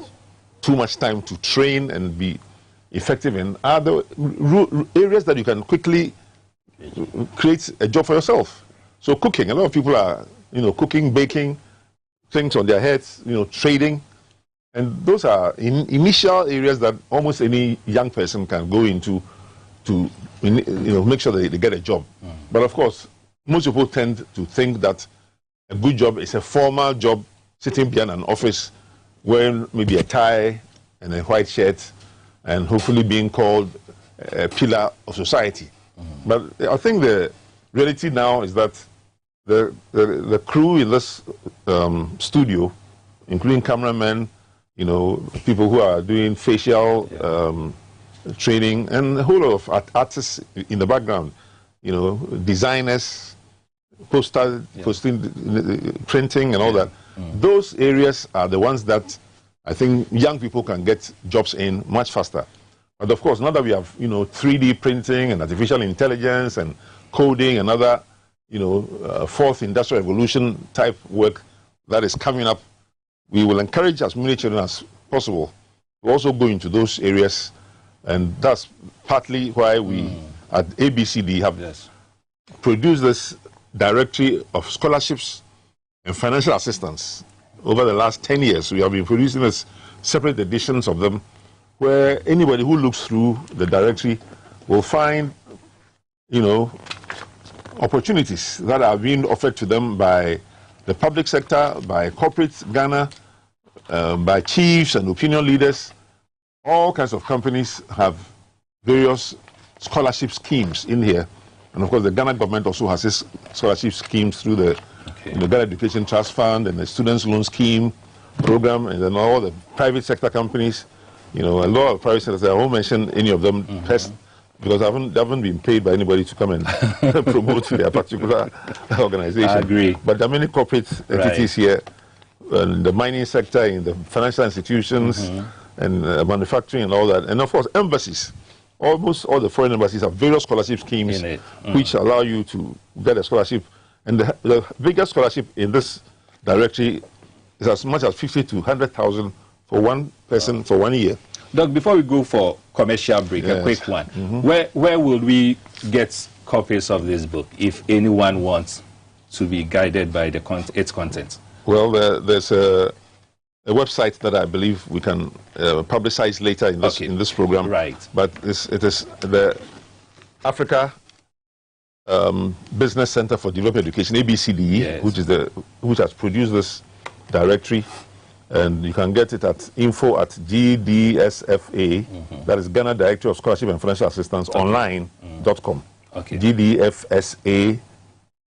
too much time to train and be effective in, are the areas that you can quickly create a job for yourself. So cooking, a lot of people are, cooking, baking, things on their heads, trading. And those are initial areas that almost any young person can go into to make sure that they get a job. But of course, most people tend to think that a good job is a formal job sitting behind an office wearing maybe a tie and a white shirt and hopefully being called a pillar of society. But I think the reality now is that the crew in this studio, including cameramen, people who are doing facial training, and a whole lot of artists in the background, designers, posting, printing, and all that. Those areas are the ones that I think young people can get jobs in much faster. But of course, now that we have 3D printing and artificial intelligence and coding and other fourth industrial revolution type work that is coming up, we will encourage as many children as possible to also go into those areas, and that's partly why we at ABCD have produced this directory of scholarships and financial assistance. Over the last 10 years, we have been producing this separate editions of them, where anybody who looks through the directory will find, opportunities that are being offered to them by the public sector, by corporate Ghana, by chiefs and opinion leaders. All kinds of companies have various scholarship schemes in here. And of course, the Ghana government also has this scholarship schemes through the Ghana Education Trust Fund and the Students' Loan Scheme program, and then all the private sector companies. A lot of private sectors, I won't mention any of them first, because they haven't been paid by anybody to come and promote their particular organization. I agree. But there are many corporate entities here, in the mining sector, in the financial institutions, and manufacturing and all that. And of course, embassies. Almost all the foreign embassies have various scholarship schemes which allow you to get a scholarship. And the biggest scholarship in this directory is as much as 50 to 100,000 for one person for 1 year. Doc, before we go for commercial break, a quick one. Where will we get copies of this book if anyone wants to be guided by its content? Well, there's a website that I believe we can publicize later in this program. Right. But it is the Africa Business Center for Development Education, ABCDE, which has produced this directory. And you can get it at info@GDSFA, that is Ghana Directory of Scholarship and Financial Assistance online.com. GDFSA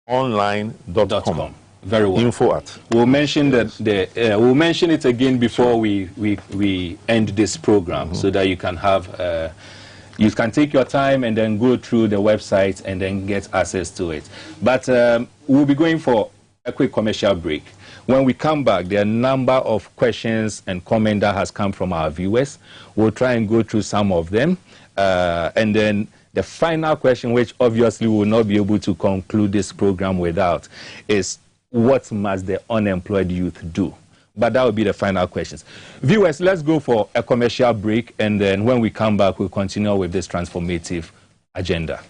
online.com. Very well. Info@. We'll mention we'll mention it again before we end this program, so that you can have you can take your time and then go through the website and then get access to it. But we'll be going for a quick commercial break. When we come back, there are a number of questions and comments that has come from our viewers. We'll try and go through some of them. And then the final question, which obviously we will not be able to conclude this program without, is what must the unemployed youth do? But that will be the final questions. Viewers, let's go for a commercial break. And then when we come back, we'll continue with this transformative agenda.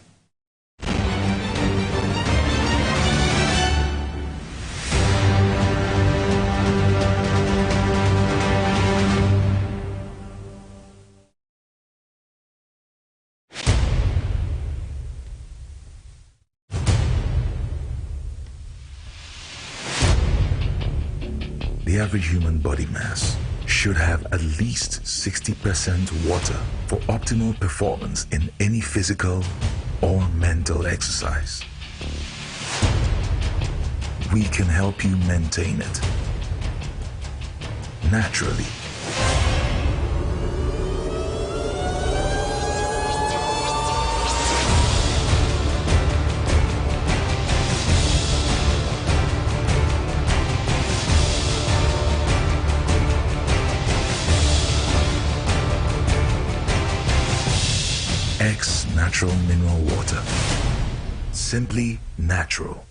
The average human body mass should have at least 60% water for optimal performance in any physical or mental exercise. We can help you maintain it naturally. X Natural Mineral Water. Simply natural.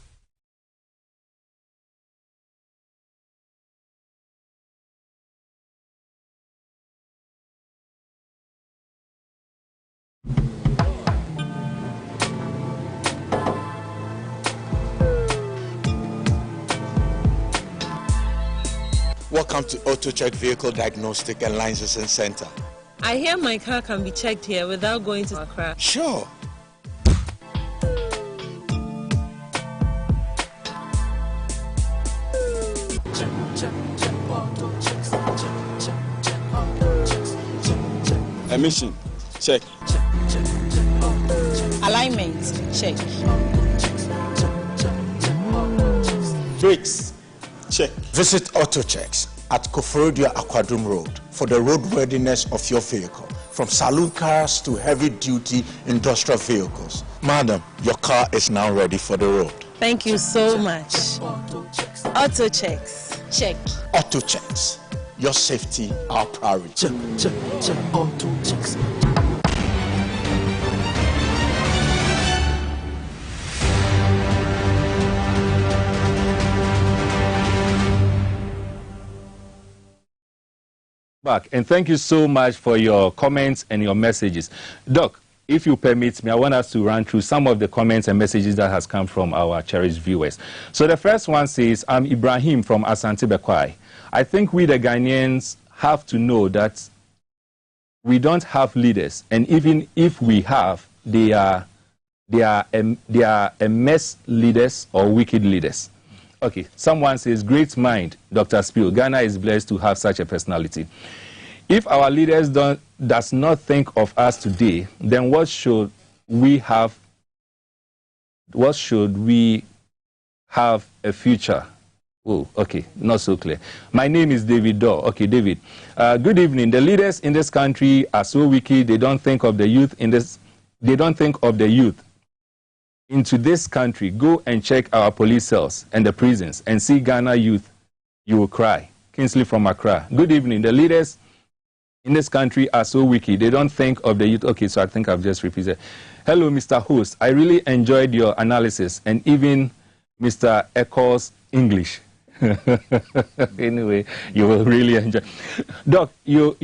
Welcome to AutoCheck Vehicle Diagnostic and Licensing Center. I hear my car can be checked here without going to Accra. Sure. Emission, check. Alignment, check. Brakes, check. Visit AutoChecks at Koforodia Aquadum Road for the roadworthiness of your vehicle, from saloon cars to heavy-duty industrial vehicles. Madam, your car is now ready for the road. Thank you so much. Auto checks, check. AutoChecks, your safety, our priority. Check, auto checks. Back, and thank you so much for your comments and your messages. Doc, if you permit me, I want us to run through some of the comments and messages that has come from our cherished viewers. So the first one says, I'm Ibrahim from Asante Bekwai. I think we the Ghanaians have to know that we don't have leaders, and even if we have, they are a mess leaders or wicked leaders. Okay, someone says, great mind, Dr. Spiel. Ghana is blessed to have such a personality. If our leaders does not think of us today, then what should we have a future? Oh, okay, not so clear. My name is David Daw. Okay, David. Good evening. The leaders in this country are so wicked, they don't think of the youth into this country. Go and check our police cells and the prisons and see Ghana youth. You will cry. Kingsley from Accra. Good evening. The leaders in this country are so wicked. They don't think of the youth. Okay, so I think I've just repeated. Hello, Mr. Host. I really enjoyed your analysis and even Mr. Echo's English. Anyway, you will really enjoy. Doc, you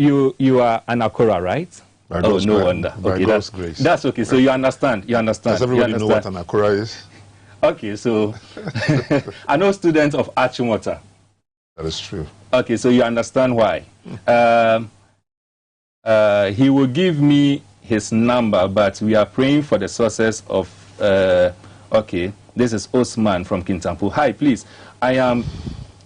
are an Akora, right? Oh, no wonder. Okay, God's grace. That's okay. So you understand. You understand. Does everybody know what an Akora is? Okay, so I know students of Achimota. That is true. Okay, so you understand why. He will give me his number, but we are praying for the success of. Okay, this is Osman from Kintampo. Hi, please. I am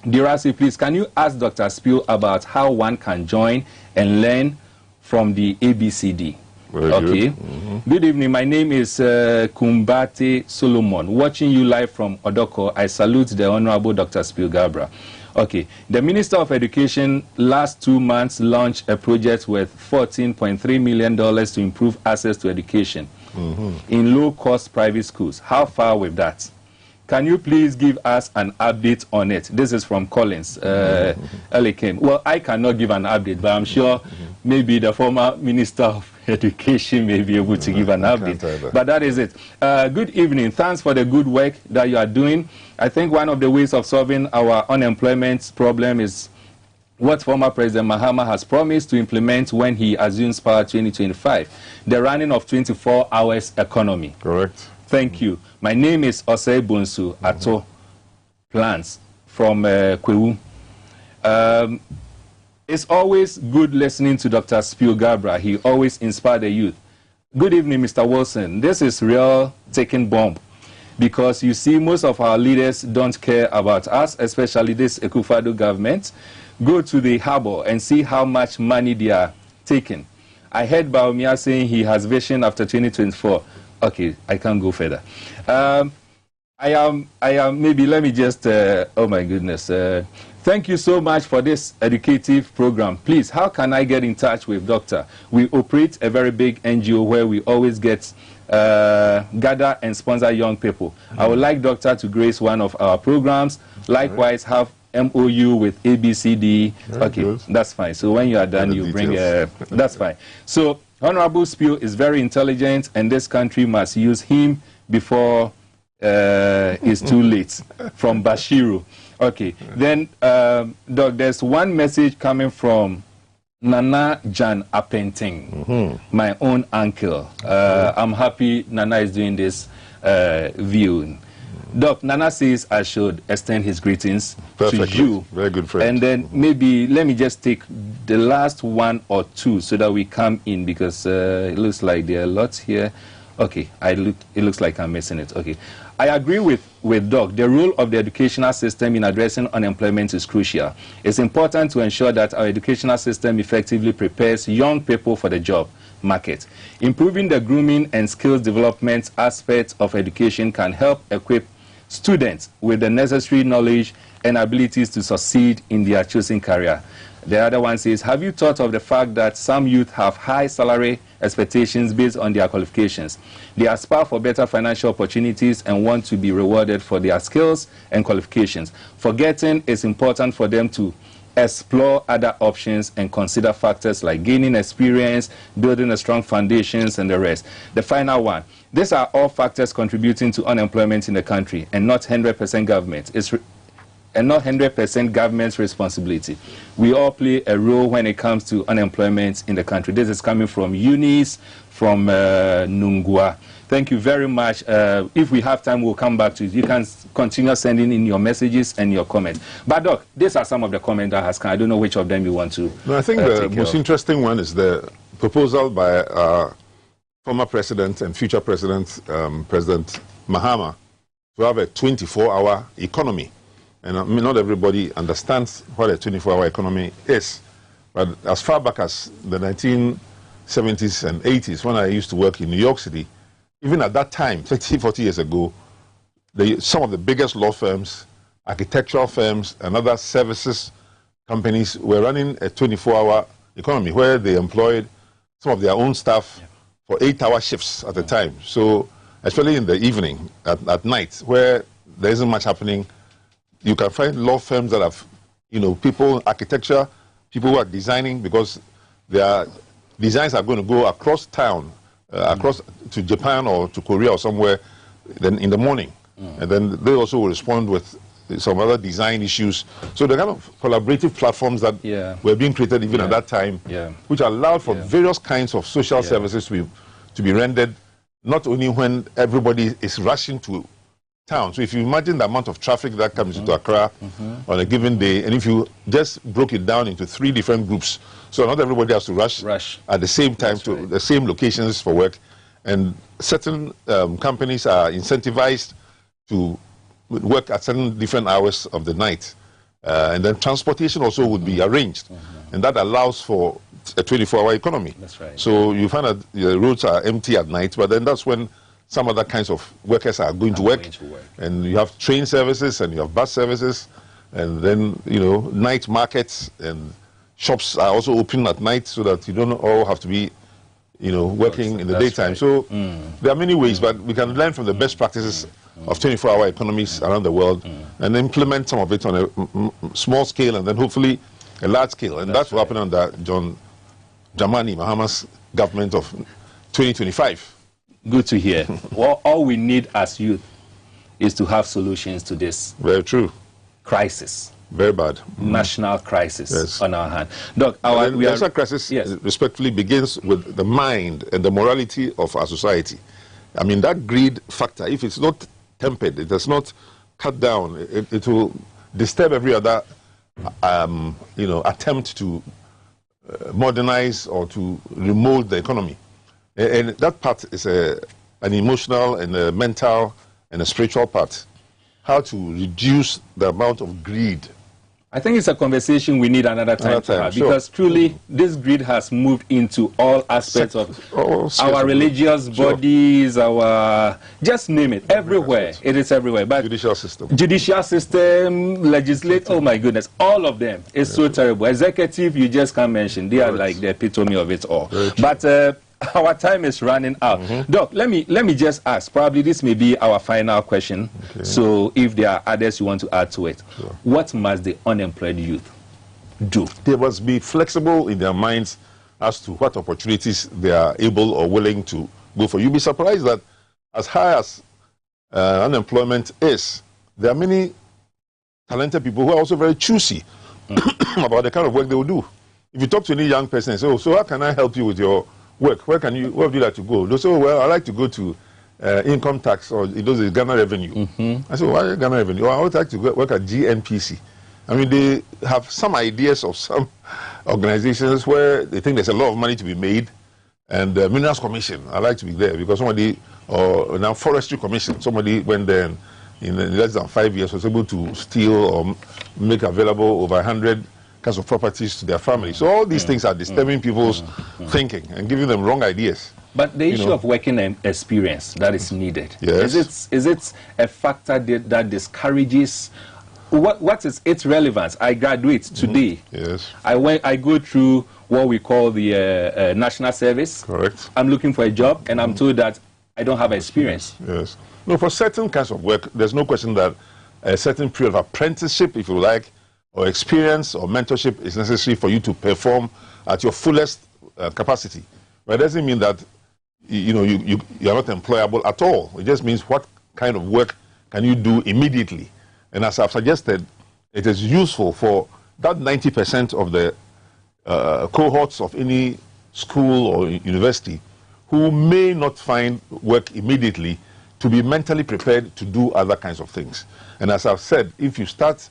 Dirasi. Please, can you ask Dr. Spiel about how one can join and learn from the ABCD? Very okay. Good. Mm-hmm. Good evening. My name is Kumbate Solomon. Watching you live from Odoko, I salute the Honorable Dr. Spiel Gabra. Okay. The Minister of Education last 2 months launched a project worth $14.3 million to improve access to education in low-cost private schools. How far with that? Can you please give us an update on it? This is from Collins, Elikim. Well, I cannot give an update, but I'm sure maybe the former Minister of Education may be able to give an update. But that is it. Good evening. Thanks for the good work that you are doing. I think one of the ways of solving our unemployment problem is what former President Mahama has promised to implement when he assumes power 2025, the running of 24 hours economy. Correct. Thank you. My name is Osei Bonsu Ato Plants from Kwewu. It's always good listening to Dr. Spiel Gabra. He always inspires the youth. Good evening, Mr. Wilson. This is real taking bomb. because you see most of our leaders don't care about us, especially this Akufo-Addo government. Go to the harbor and see how much money they are taking. I heard Baumia saying he has vision after 2024. Okay, I can't go further. I am, maybe let me just, oh my goodness. Thank you so much for this educative program. Please, how can I get in touch with Doctor? We operate a very big NGO where we always get, gather and sponsor young people. I would like Doctor to grace one of our programs. Likewise, have MOU with ABCD. Okay, good. That's fine. So when you are done, you bring, that's fine. So Honorable Spio is very intelligent, and this country must use him before it's too late. From Bashiru. Okay, then, Doc, there's one message coming from Nana Jan Apenting, my own uncle. I'm happy Nana is doing this viewing. Doc, Nana says I should extend his greetings to you. Very good friend. And then maybe let me just take the last one or two so that we come in, because it looks like there are lots here. Okay, it looks like I'm missing it. Okay. I agree with Doc. The role of the educational system in addressing unemployment is crucial. It's important to ensure that our educational system effectively prepares young people for the job market. Improving the grooming and skills development aspects of education can help equip students with the necessary knowledge and abilities to succeed in their chosen career. The other one says, have you thought of the fact that some youth have high salary expectations based on their qualifications? They aspire for better financial opportunities and want to be rewarded for their skills and qualifications. Forgetting it's important for them to explore other options and consider factors like gaining experience, building a strong foundations, and the rest. The final one. These are all factors contributing to unemployment in the country, and not 100% government. And not 100% government's responsibility. We all play a role when it comes to unemployment in the country. This is coming from Eunice, from Nungua. Thank you very much. If we have time, we'll come back to you. You can continue sending in your messages and your comments. But Doc, these are some of the comments that has come. I don't know which of them you want to No, I think the most interesting one is the proposal by former president and future president, President Mahama, to have a 24-hour economy. And I mean, not everybody understands what a 24-hour economy is. But as far back as the 1970s and 80s, when I used to work in New York City, even at that time, 30, 40 years ago, some of the biggest law firms, architectural firms, and other services companies were running a 24-hour economy where they employed some of their own staff for 8-hour shifts at a time. So, especially in the evening, at night, where there isn't much happening, you can find law firms that have, people, architecture, people who are designing, because their designs are going to go across town, across to Japan or to Korea or somewhere, then in the morning. And then they also will respond with some other design issues. So the kind of collaborative platforms that were being created even at that time, which allowed for various kinds of social services to be rendered, not only when everybody is rushing to town. So if you imagine the amount of traffic that comes into Accra on a given day, and if you just broke it down into 3 different groups, so not everybody has to rush at the same time to the same locations for work, and certain companies are incentivized to work at certain different hours of the night, and then transportation also would be arranged, and that allows for a 24-hour economy. That's right. So you find that the roads are empty at night, but then that's when some other kinds of workers are going to work. And you have train services and you have bus services, and then, night markets and shops are also open at night so that you don't all have to be, working in the daytime. Right. So there are many ways, but we can learn from the best practices of 24-hour economies around the world and implement some of it on a small scale and then hopefully a large scale. And that's what happened under John Dramani Mahama's government of 2025. Good to hear. Well, all we need as youth is to have solutions to this. Very true. Crisis. Very bad. National crisis on our hand. Doc, the national crisis respectfully begins with the mind and the morality of our society. I mean, that greed factor, if it's not tempered, it does not cut down, it will disturb every other, attempt to modernize or to remold the economy. And that part is an emotional and a mental and a spiritual part. How to reduce the amount of greed. I think it's a conversation we need another time to have, because truly this greed has moved into all aspects of our religious bodies, our, just name it, everywhere. It is everywhere. But judicial system, legislative, oh my goodness, all of them is so terrible. Executive, you just can't mention. They are like the epitome of it all. But our time is running out. Doc, let me just ask, probably this may be our final question, so if there are others you want to add to it. What must the unemployed youth do? They must be flexible in their minds as to what opportunities they are able or willing to go for. You'll be surprised that as high as unemployment is, there are many talented people who are also very choosy about the kind of work they will do. If you talk to any young person and say, oh, so how can I help you with your work? Where would you like to go? They say, oh, well, I like to go to income tax, or it does Ghana revenue. I said, why Ghana revenue? Oh, I would like to work at GNPC. I mean, they have some ideas of some organizations where they think there's a lot of money to be made, and the Minerals Commission, I like to be there because somebody, or now Forestry Commission, somebody went there and in less than 5 years was able to steal or make available over 100 kinds of properties to their family. So all these things are disturbing people's thinking and giving them wrong ideas. But the issue of working experience that is needed, is it a factor that discourages? What is its relevance? I graduate today. I go through what we call the national service. Correct. I'm looking for a job, and I'm told that I don't have experience. No, for certain kinds of work, there's no question that a certain period of apprenticeship, if you like, or experience or mentorship is necessary for you to perform at your fullest capacity. But it doesn't mean that you are not employable at all. It just means what kind of work can you do immediately. And as I've suggested, it is useful for that 90% of the cohorts of any school or university who may not find work immediately to be mentally prepared to do other kinds of things. And as I've said, if you start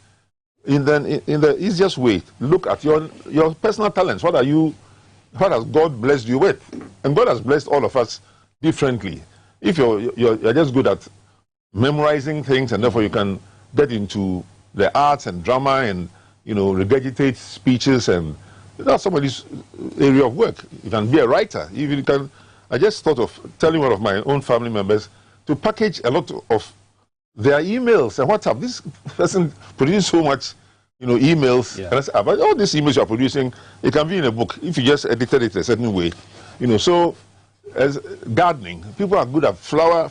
in the easiest way, look at your personal talents. What has God blessed you with? And God has blessed all of us differently. If you're just good at memorizing things, and therefore you can get into the arts and drama and regurgitate speeches, and that's somebody's area of work. You can be a writer. Even you can. I just thought of telling one of my own family members to package a lot of their emails and WhatsApp. This person produces so much, emails. And I say, but all these emails you are producing, it can be in a book if you just edited it a certain way. So as gardening, people are good at flower.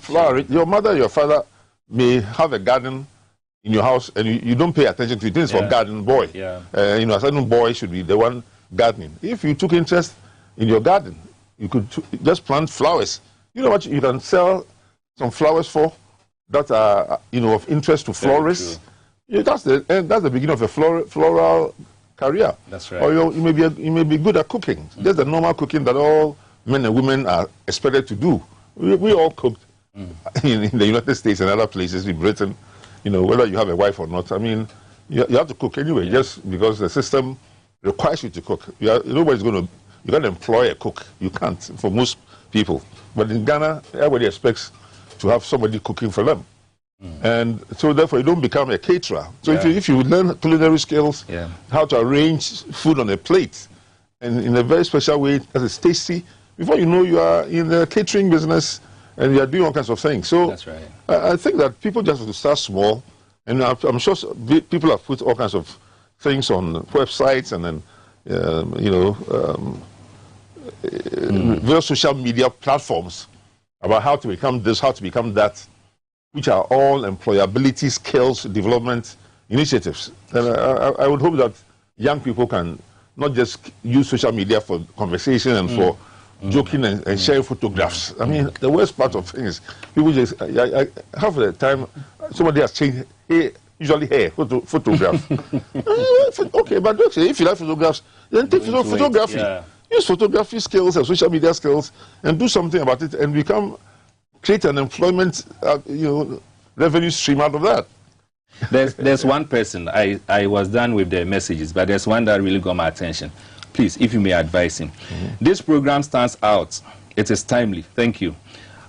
Your mother, your father may have a garden in your house, and you don't pay attention to it. This is for garden boy. A certain boy should be the one gardening. If you took interest in your garden, you could just plant flowers. You know what you can sell some flowers for that are of interest to florists. That's the beginning of a floral career. That's right. Or you may be good at cooking. Just the normal cooking that all men and women are expected to do. We all cooked in the United States and other places, in Britain. Whether you have a wife or not. I mean, you have to cook anyway, just because the system requires you to cook. Nobody's going to. You can't employ a cook. You can't, for most people. But in Ghana, everybody expects to have somebody cooking for them. And so therefore you don't become a caterer. So if you learn culinary skills, how to arrange food on a plate, and in a very special way that is tasty, before you know you are in the catering business and you are doing all kinds of things. So that's right. I think that people just have to start small, and I'm sure people have put all kinds of things on websites and then various social media platforms about how to become this, how to become that, which are all employability skills development initiatives. And I would hope that young people can not just use social media for conversation and for joking and sharing photographs. I mean, the worst part of things, people just, half the time, somebody has changed hair, usually hair, photograph. Okay, but if you like photographs, then take photography. Use photography skills and social media skills and do something about it, and create an employment revenue stream out of that. There's one person, I was done with the messages, but there's one that really got my attention. Please, if you may advise him. This program stands out. It is timely. Thank you.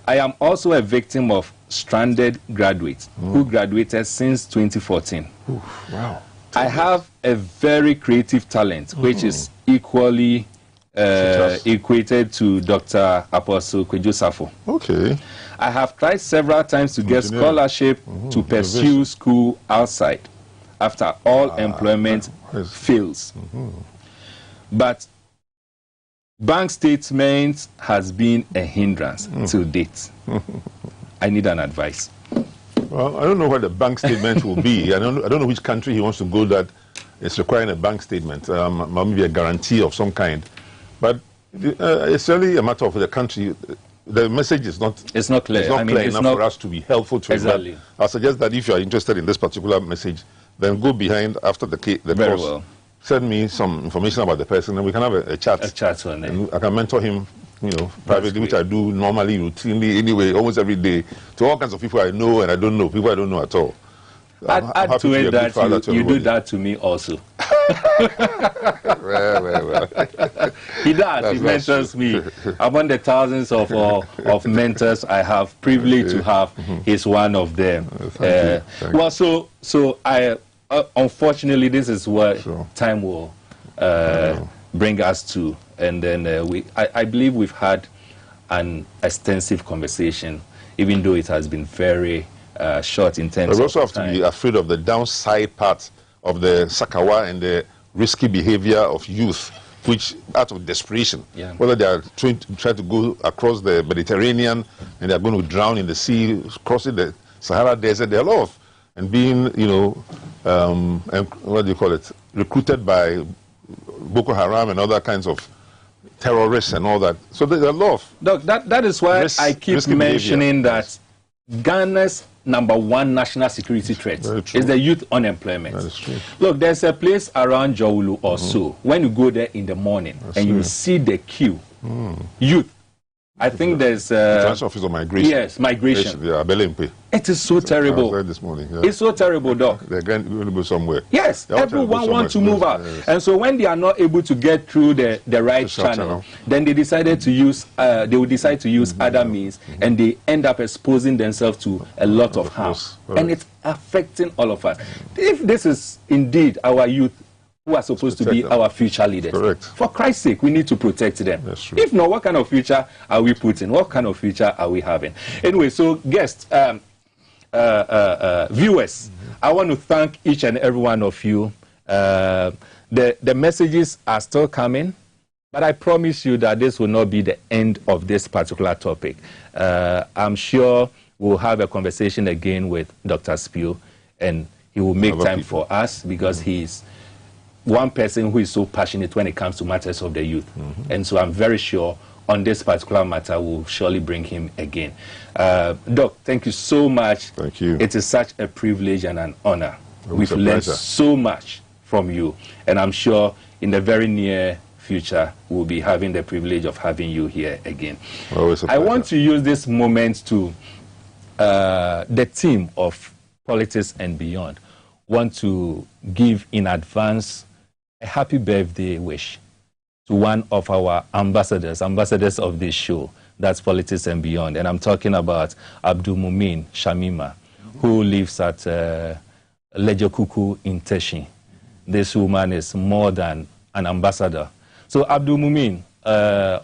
I am also a victim of stranded graduates who graduated since 2014. Oof, wow. I have a very creative talent, which is equally equated to Dr. Apostle Kwejosafo. Okay. I have tried several times to get scholarship to pursue school outside after all employment fails. But bank statement has been a hindrance to date. I need an advice. Well, I don't know what the bank statement will be. I don't know which country he wants to go that is requiring a bank statement. Maybe a guarantee of some kind. But it's really a matter of the country. The message is not. It's not clear. It's not clear enough for us to be helpful to exactly. it. I suggest that if you are interested in this particular message, then go behind after the Very course. well. Send me some information about the person, and we can have a chat. A chat on it. And I can mentor him, privately, which I do normally, routinely, anyway, almost every day, to all kinds of people I know and I don't know, people I don't know at all. Add to it that you do that to me also. well. He does. He mentors me. Among the thousands of mentors I have privilege to have, he's one of them. Thank you. Well, so I unfortunately this is what time will bring us to, and then I believe we've had an extensive conversation, even though it has been very short in terms of time. We also have to be afraid of the downside part of the Sakawa and the risky behavior of youth, which out of desperation, whether they are trying to go across the Mediterranean and they are going to drown in the sea, crossing the Sahara Desert, there are a lot of, and being, what do you call it, recruited by Boko Haram and other kinds of terrorists and all that. So there's a lot of... Doc, that is why I keep mentioning that Ghana's #1 national security threat is the youth unemployment. That is true. Look, there's a place around Jowulu or so. When you go there in the morning and you see the queue, youth. I think there's Transfer Office of Migration. Yes, migration. It is so terrible. I was there this morning. Yeah. It's so terrible, Doc. They're going to go somewhere. Yes, everyone wants to move out. Yes. And so when they are not able to get through the right channel, then they decided to use, they will decide to use other means, and they end up exposing themselves to a lot of harm. And it's affecting all of us. If this is indeed our youth who are supposed to be our future leaders, for Christ's sake, we need to protect them. If not, what kind of future are we putting? What kind of future are we having? Anyway, so guests, viewers, I want to thank each and every one of you. The messages are still coming, but I promise you that this will not be the end of this particular topic. I'm sure we'll have a conversation again with Dr. Spew, and he will make time for us, because he's one person who is so passionate when it comes to matters of the youth. And so I'm very sure on this particular matter we'll surely bring him again. Doc, thank you so much. Thank you. It is such a privilege and an honor. We've learned so much from you, and I'm sure in the very near future we'll be having the privilege of having you here again. I want to use this moment to the team of Politics and Beyond want to give in advance a happy birthday wish to one of our ambassadors of this show, that's Politics and Beyond. And I'm talking about Abdul Mumin Shamima, who lives at Lejokuku in Teshi. This woman is more than an ambassador. So Abdul Mumin,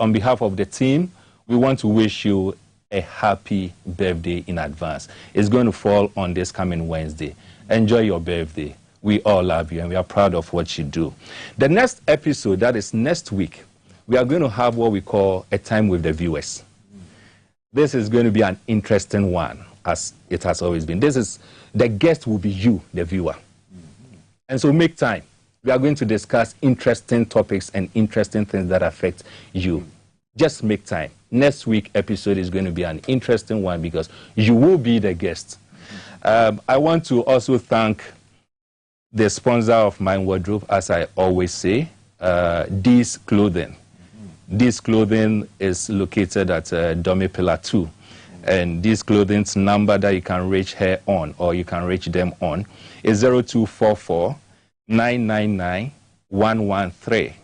on behalf of the team, we want to wish you a happy birthday in advance. It's going to fall on this coming Wednesday. Enjoy your birthday. We all love you, and we are proud of what you do. The next episode, that is next week, we are going to have what we call a time with the viewers. This is going to be an interesting one, as it has always been. The guest will be you, the viewer. And so make time. We are going to discuss interesting topics and interesting things that affect you. Just make time. Next week episode is going to be an interesting one, because you will be the guest. I want to also thank the sponsor of my wardrobe, as I always say, This Clothing. This Clothing is located at Dome Pillar 2. And This Clothing's number that you can reach her on, or you can reach them on, is 0244 999 113.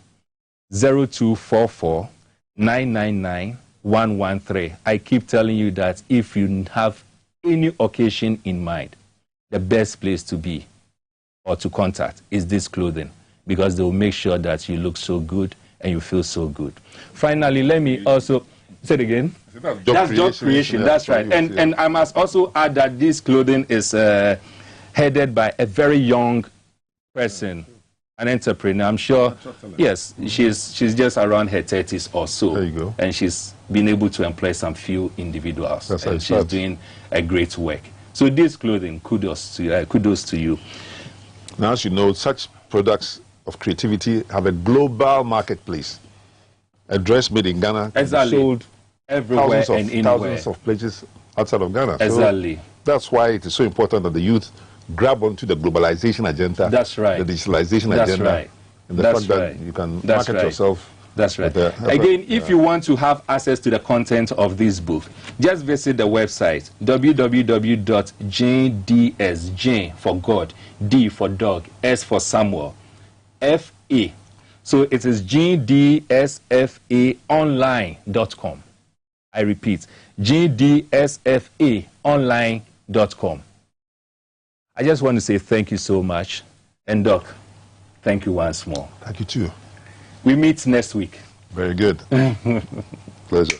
0244 999 113. I keep telling you that if you have any occasion in mind, the best place to be or to contact is this clothing, because they will make sure that you look so good and you feel so good. Finally, let me also say it again. That's job creation. That's right. And I must also add that this clothing is headed by a very young person, an entrepreneur. I'm sure. Yes, she's just around her 30s or so. There you go. And she's been able to employ some few individuals. That's and she's doing a great work. So this clothing, kudos to you. Now, as you know, such products of creativity have a global marketplace. A dress made in Ghana can be sold everywhere and anywhere. Thousands of places outside of Ghana. Exactly. So that's why it is so important that the youth grab onto the globalization agenda. That's right. The digitalization agenda. Right. And the fact that you can market yourself. That's right. Again, if you want to have access to the content of this book, just visit the website www.jdsj, J for God, D for dog, S for Samuel, FA. So it is gdsfaonline.com. I repeat, gdsfaonline.com. I just want to say thank you so much. And Doc, thank you once more. Thank you too. We meet next week. Very good. Pleasure.